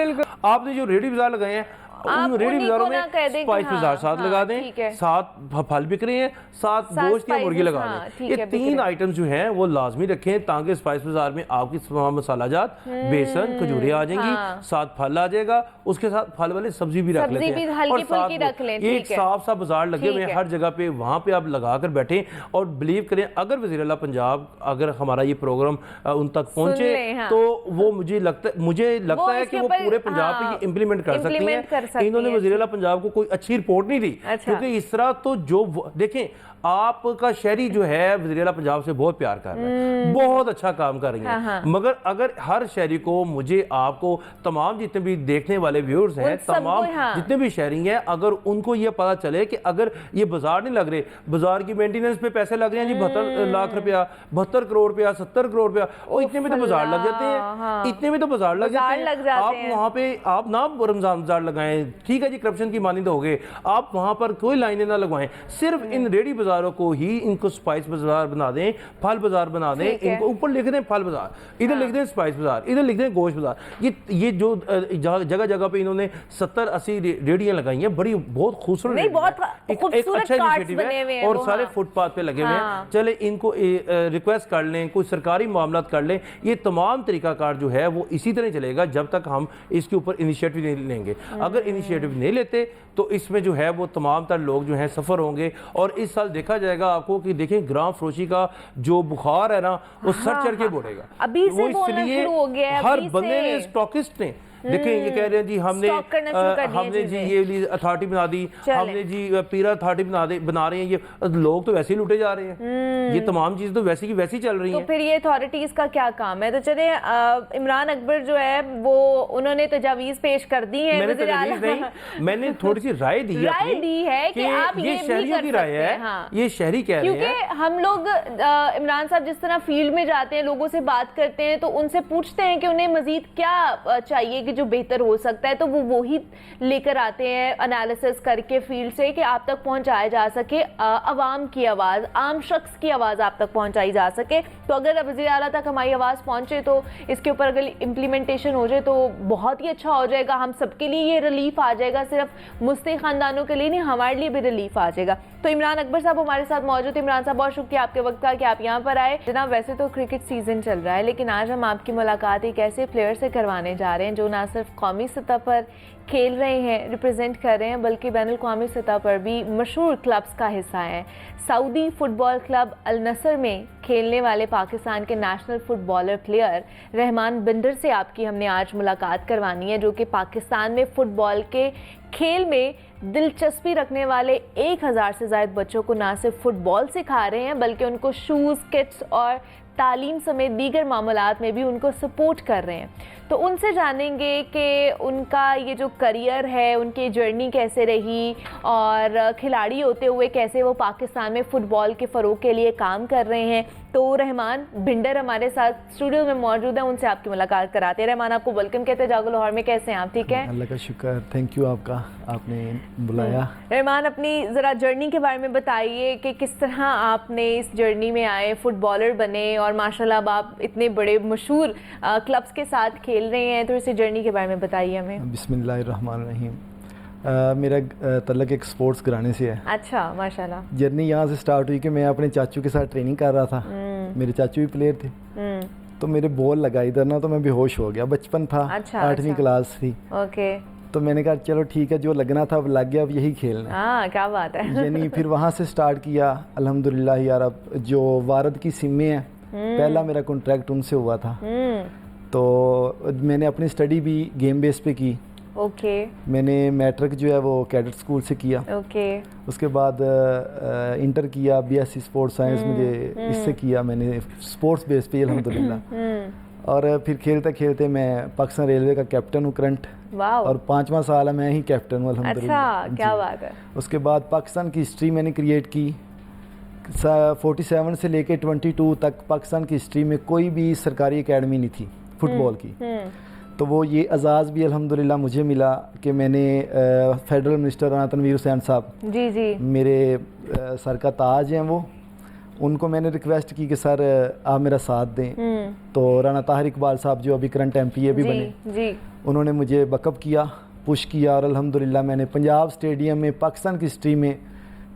आपने जो रेडी बाजार लगाए हैं, उन रेडी बाजारों में स्पाइस बाजार साथ लगा दें, साथ फल बिक रहे हैं, साथ गोश्त या मुर्गी लगा दें। ये 3 आइटम जो हैं वो लाजमी रखें ताकि स्पाइस बाजार में आपकी मसाला जात, बेसन, खजूरें आ जाएंगी, साथ फल आ जाएगा, उसके साथ फल वाले सब्जी भी रख लेते हैं और साथ एक साफ सा बाजार लगे हुए हर जगह पे, वहां पे आप लगा कर बैठे और बिलीव करें अगर वज़ीर आला पंजाब अगर हमारा ये प्रोग्राम उन तक पहुंचे तो वो मुझे लगता है कि वो पूरे पंजाब पे ये इम्प्लीमेंट कर सकती हैं। इन्होंने वज़ीर आला पंजाब को कोई अच्छी रिपोर्ट नहीं दी, क्योंकि इस तरह तो जो देखें आपका शहरी जो है वज़ीर आला पंजाब से बहुत प्यार कर रहा है, बहुत अच्छा काम कर रही है, मगर अगर हर शहरी को, मुझे, आपको, तमाम जितने भी देखने वाले व्यूअर्स हैं, तमाम जितने भी शहरी हैं, अगर उनको ये पता चले कि अगर ये बाजार नहीं लग रहे, बाजार की मेंटेनेंस पे पैसे लग रहे हैं जी 72 लाख रुपया, 72 करोड़ रुपया, 70 करोड़ रुपया, और इतने में तो बाजार लग जाते हैं, इतने में तो बाजार लग जाते हैं। आप वहाँ पे आप ना रमजान बाजार लगाएं, ठीक है जी, करप्शन की मानिंद हो गए, आप वहाँ पर कोई लाइनें ना लगवाएं, सिर्फ इन रेडी बाजारों को ही इनको स्पाइस बाजार बना दें, फल बाजार बना दें, इनको ऊपर लिख दें फल बाजार, इधर लिख दें स्पाइस बाजार, इधर लिख दें गोश्त बाजार। ये जो जगह जगह पे इन्होंने 70-80 रेडियां लगाई हैं, बड़ी बहुत खूबसूरत, एक अच्छा इनिशिएटिव है और सारे फुटपाथ पे लगे हुए हैं। चले इनको रिक्वेस्ट कर लें, कोई सरकारी मामला कर लें, ये तमाम तरीकाकार जो है वो इसी तरह चलेगा जब तक हम इसके ऊपर इनिशिएटिव नहीं लेंगे। अगर इनिशिएटिव नहीं लेते तो इसमें जो है वो तमाम तर लोग जो हैं सफ़र होंगे। और इस साल देखा जाएगा आपको कि देखें ग्राम फरोशी का जो बुखार है ना वो सर चढ़ के बढ़ेगा, अभी से वो इसलिए हर बंदे ने, स्टॉकिस्ट ने, देखें ये कह रहे हैं जी हमने जी ये अथॉरिटी बना दी, हमने जी पीरा अथॉरिटी बना रहे हैं, ये लोग तो वैसे ही लूटे जा रहे हैं, ये तमाम चीज़ तो वैसे की वैसी चल रही हैं। तो फिर ये अथॉरिटीज का क्या काम है? तो चले इमरान अकबर जो है वो उन्होंने तजावीज पेश कर दी है, मैंने थोड़ी सी राय दी है कि आप ये शहरियों की राय है, ये शहरी कह रहे हैं, क्योंकि हम लोग इमरान साहब जिस तरह फील्ड में जाते हैं, लोगों से बात करते हैं, तो उनसे पूछते हैं कि उन्हें मजीद क्या चाहिए जो बेहतर हो सकता है, तो वो ही लेकर आते हैं एनालिसिस करके फील्ड से कि आप तक पहुंचाया जा सके, अवाम की आवाज़, आम शख्स की आवाज़ आप तक पहुंचाई जा सके। तो अगर वज़ीर आला तक हमारी आवाज़ पहुंचे तो इसके ऊपर अगर इम्प्लीमेंटेशन हो जाए तो बहुत ही अच्छा हो जाएगा, हम सबके लिए ये रिलीफ आ जाएगा, सिर्फ मुस्लिम ख़ानदानों के लिए नहीं, हमारे लिए भी रिलीफ आ जाएगा। तो इमरान अकबर साहब हमारे साथ मौजूद है। इमरान साहब बहुत शुक्रिया आपके वक्त का कि आप यहाँ पर आए। जनाब वैसे तो क्रिकेट सीजन चल रहा है, लेकिन आज हम आपकी मुलाकात एक ऐसे प्लेयर से करवाने जा रहे हैं जो ना सिर्फ कौमी सतह पर खेल रहे हैं, रिप्रेजेंट कर रहे हैं, बल्कि बैनुल-अक़वामी सतह पर भी मशहूर क्लब्स का हिस्सा हैं। सऊदी फुटबॉल क्लब अल नसर में खेलने वाले पाकिस्तान के national footballer player Rahman Binder से आपकी हमने आज मुलाकात करवानी है, जो कि पाकिस्तान में फ़ुटबॉल के खेल में दिलचस्पी रखने वाले 1000 से ज़ायद बच्चों को ना सिर्फ फ़ुटबॉल सिखा रहे हैं, बल्कि उनको शूज़, किट्स और तालीम समेत दीगर मामलात में भी उनको सपोर्ट कर रहे हैं। तो उनसे जानेंगे कि उनका ये जो करियर है, उनकी जर्नी कैसे रही और खिलाड़ी होते हुए कैसे वो पाकिस्तान में फ़ुटबॉल के फ़रोग के लिए काम कर रहे हैं। तो रहमान बिंडर हमारे साथ स्टूडियो में मौजूद हैं, उनसे आपकी मुलाकात कराते हैं। रहमान आपको वेलकम कहते हैं जागो लाहौर में, कैसे हैं आप? ठीक है, अल्लाह का शुक्र, थैंक यू आपका, आपने बुलाया। रहमान अपनी ज़रा जर्नी के बारे में बताइए कि किस तरह आपने इस जर्नी में आए, फुटबॉलर बने और माशाल्लाह आप इतने बड़े मशहूर क्लब्स के साथ खेल रहे हैं। तो इसी जर्नी के बारे में बताइए हमें। बिस्मिल्लाहिर्रहमानिर्रहीम। मेरा तल्लक एक स्पोर्ट्स घराने से है। अच्छा, माशाल्लाह। जर्नी यहाँ से स्टार्ट हुई कि मैं अपने चाचू के साथ ट्रेनिंग कर रहा था, मेरे चाचू भी प्लेयर थे, तो मेरे बॉल लगा इधर ना, तो मैं बेहोश हो गया, बचपन था, 8वीं क्लास थी। ओके, तो मैंने कहा चलो ठीक है, जो लगना था अब लग गया, अब यही खेलना। हाँ, क्या बात है। यानी फिर वहाँ से स्टार्ट किया अल्हम्दुलिल्लाह यार। अब जो वारद की सिमें हैं, पहला मेरा कॉन्ट्रैक्ट उनसे हुआ था, तो मैंने अपनी स्टडी भी गेम बेस पे की। ओके। मैंने मैट्रिक जो है वो कैडेट स्कूल से किया। ओके। उसके बाद इंटर किया, बीएससी स्पोर्ट्स साइंस मुझे इससे किया मैंने, स्पोर्ट्स बेस पे अल्हम्दुलिल्लाह। और फिर खेलते खेलते मैं पाकिस्तान रेलवे का कैप्टन हूँ करंट, और 5वां साल है मैं ही कैप्टन हूँ अल्हम्दुलिल्लाह। अच्छा, क्या बात है। उसके बाद पाकिस्तान की हिस्ट्री मैंने क्रिएट की। 47 से लेके 22 तक पाकिस्तान की हिस्ट्री में कोई भी सरकारी एकेडमी नहीं थी फुटबॉल की। तो वो ये एजाज़ भी अल्हम्दुलिल्लाह मुझे मिला कि मैंने फेडरल मिनिस्टर राना तनवीर हुसैन साहब, जी जी, मेरे सर का ताज हैं वो, उनको मैंने रिक्वेस्ट की कि सर आप मेरा साथ दें। तो राना ताहिर इकबाल साहब जो अभी करंट MPA भी बने, जी, उन्होंने मुझे बकअप किया पुश किया और अल्हम्दुलिल्लाह मैंने पंजाब स्टेडियम में पाकिस्तान की हिस्ट्री में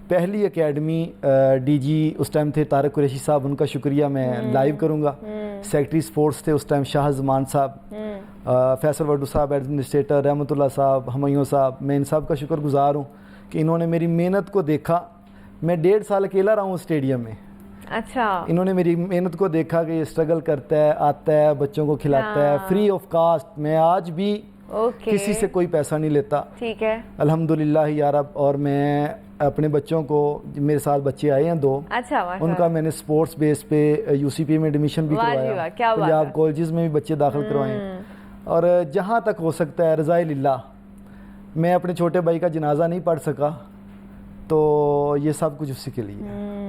पहली एकेडमी, डीजी उस टाइम थे तारक कुरैशी साहब, उनका शुक्रिया मैं लाइव करूंगा। सेक्रेटरी स्पोर्ट्स थे उस टाइम शाह जमान साहब, फैसल वड्डू साहब एडमिनिस्ट्रेटर, रहमतुल्लाह साहब, हमयूं साहब, मैं इन साहब का शुक्रगुजार हूँ कि इन्होंने मेरी मेहनत को देखा। मैं 1.5 साल अकेला रहा हूँ स्टेडियम में। अच्छा। इन्होंने मेरी मेहनत को देखा कि ये स्ट्रगल करता है, आता है, बच्चों को खिलाता है फ्री ऑफ कास्ट। मैं आज भी किसी से कोई पैसा नहीं लेता, ठीक है, अल्हम्दुलिल्लाह यार। और मैं अपने बच्चों को, मेरे साथ बच्चे आए हैं 2, अच्छा, उनका मैंने स्पोर्ट्स बेस पे यूसीपी में एडमिशन भी करवाया, पंजाब कॉलेजेस में भी बच्चे दाखिल करवाए। और जहाँ तक हो सकता है रज़ाई लिल्लाह, मैं अपने छोटे भाई का जनाजा नहीं पढ़ सका, तो ये सब कुछ उसी के लिए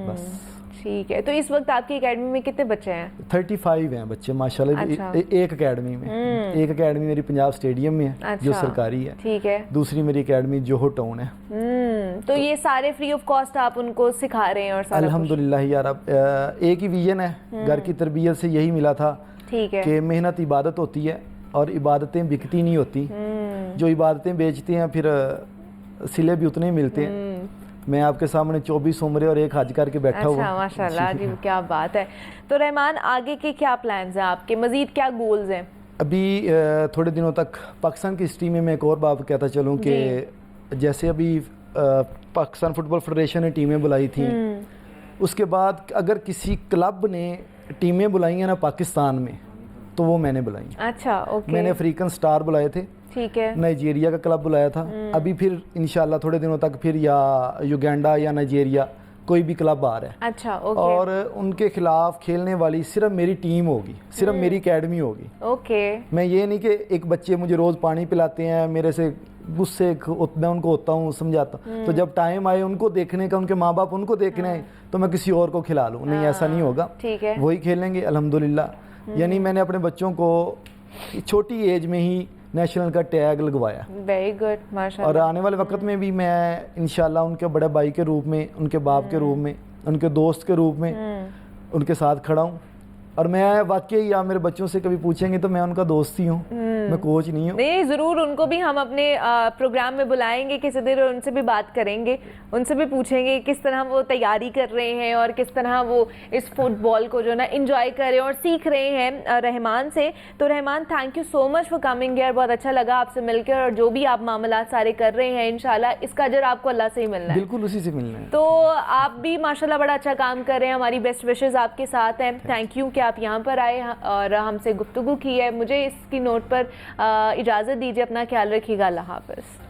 बस। ठीक है, तो इस वक्त आपकी एकेडमी में कितने बच्चे हैं? 35 हैं बच्चे माशाल्लाह। अच्छा। एक एकेडमी में, एक एकेडमी मेरी पंजाब स्टेडियम में है, अच्छा, जो सरकारी है। ठीक है। दूसरी मेरी एकेडमी जोहो टाउन है। तो ये सारे फ्री ऑफ कॉस्ट आप उनको सिखा रहे हैं? और सारा अल्हम्दुलिल्लाह यार, अब एक ही विजन है घर की तरबियत से, यही मिला था, ठीक है, कि मेहनत इबादत होती है और इबादतें बिकती नहीं होती। जो इबादतें बेचते हैं फिर सिले भी उतने ही मिलते हैं। मैं आपके सामने 24 उम्र और एक हज करके बैठा हुआ। अच्छा, माशाल्लाह जी, क्या बात है। तो रहमान, आगे के क्या प्लान्स हैं आपके, मजीद क्या गोल्स हैं? अभी थोड़े दिनों तक पाकिस्तान की हिस्ट्री में मैं एक और बात कहता चलूँ कि जैसे अभी पाकिस्तान फुटबॉल फेडरेशन ने टीमें बुलाई थी, उसके बाद अगर किसी क्लब ने टीमें बुलाई हैं ना पाकिस्तान में, तो वो मैंने बुलाई। अच्छा, ओके। मैंने अफ्रीकन स्टार बुलाए थे, ठीक है, नाइजीरिया का क्लब बुलाया था। अभी फिर इंशाल्लाह थोड़े दिनों तक फिर या युगांडा या नाइजीरिया कोई भी क्लब आ रहा है। अच्छा, ओके। और उनके खिलाफ खेलने वाली सिर्फ मेरी टीम होगी, सिर्फ मेरी एकेडमी होगी। ओके। मैं ये नहीं कि एक बच्चे मुझे रोज़ पानी पिलाते हैं, मेरे से गुस्से मैं उनको होता हूँ, समझाता हूँ, तो जब टाइम आए उनको देखने का, उनके माँ बाप उनको देखने आए, तो मैं किसी और को खिला लूँ, नहीं ऐसा नहीं होगा। ठीक है, वही खेलेंगे अल्हम्दुलिल्लाह। यानी मैंने अपने बच्चों को छोटी एज में ही नेशनल का टैग लगवाया। वेरी गुड, माशाल्लाह। और आने वाले वक्त में भी मैं इंशाल्लाह उनके बड़े भाई के रूप में, उनके बाप के रूप में, उनके दोस्त के रूप में उनके साथ खड़ा हूँ। और मैं वाकई, या मेरे बच्चों से कभी पूछेंगे तो मैं उनका दोस्त ही हूँ, मैं कोच नहीं हूँ। नहीं, ज़रूर उनको भी हम अपने प्रोग्राम में बुलाएंगे किसी दिन, और उनसे भी बात करेंगे, उनसे भी पूछेंगे किस तरह वो तैयारी कर रहे हैं और किस तरह वो इस फुटबॉल को जो ना एंजॉय कर रहे हैं और सीख रहे हैं रहमान से। तो Rahman, thank you so much for coming here, बहुत अच्छा लगा आपसे मिलकर। और जो भी आप मामलात सारे कर रहे हैं, इंशाल्लाह इसका अजर आपको अल्लाह से ही मिलना है। बिल्कुल उसी से मिलना है। तो आप भी माशाल्लाह बड़ा अच्छा काम कर रहे हैं, हमारी बेस्ट विशेस आपके साथ हैं। थैंक यू कि आप यहाँ पर आए और हमसे गुफ्तगू की है। मुझे इसकी नोट पर इजाज़त दीजिए, अपना ख्याल रखिएगा, अल्लाह हाफ़िज़।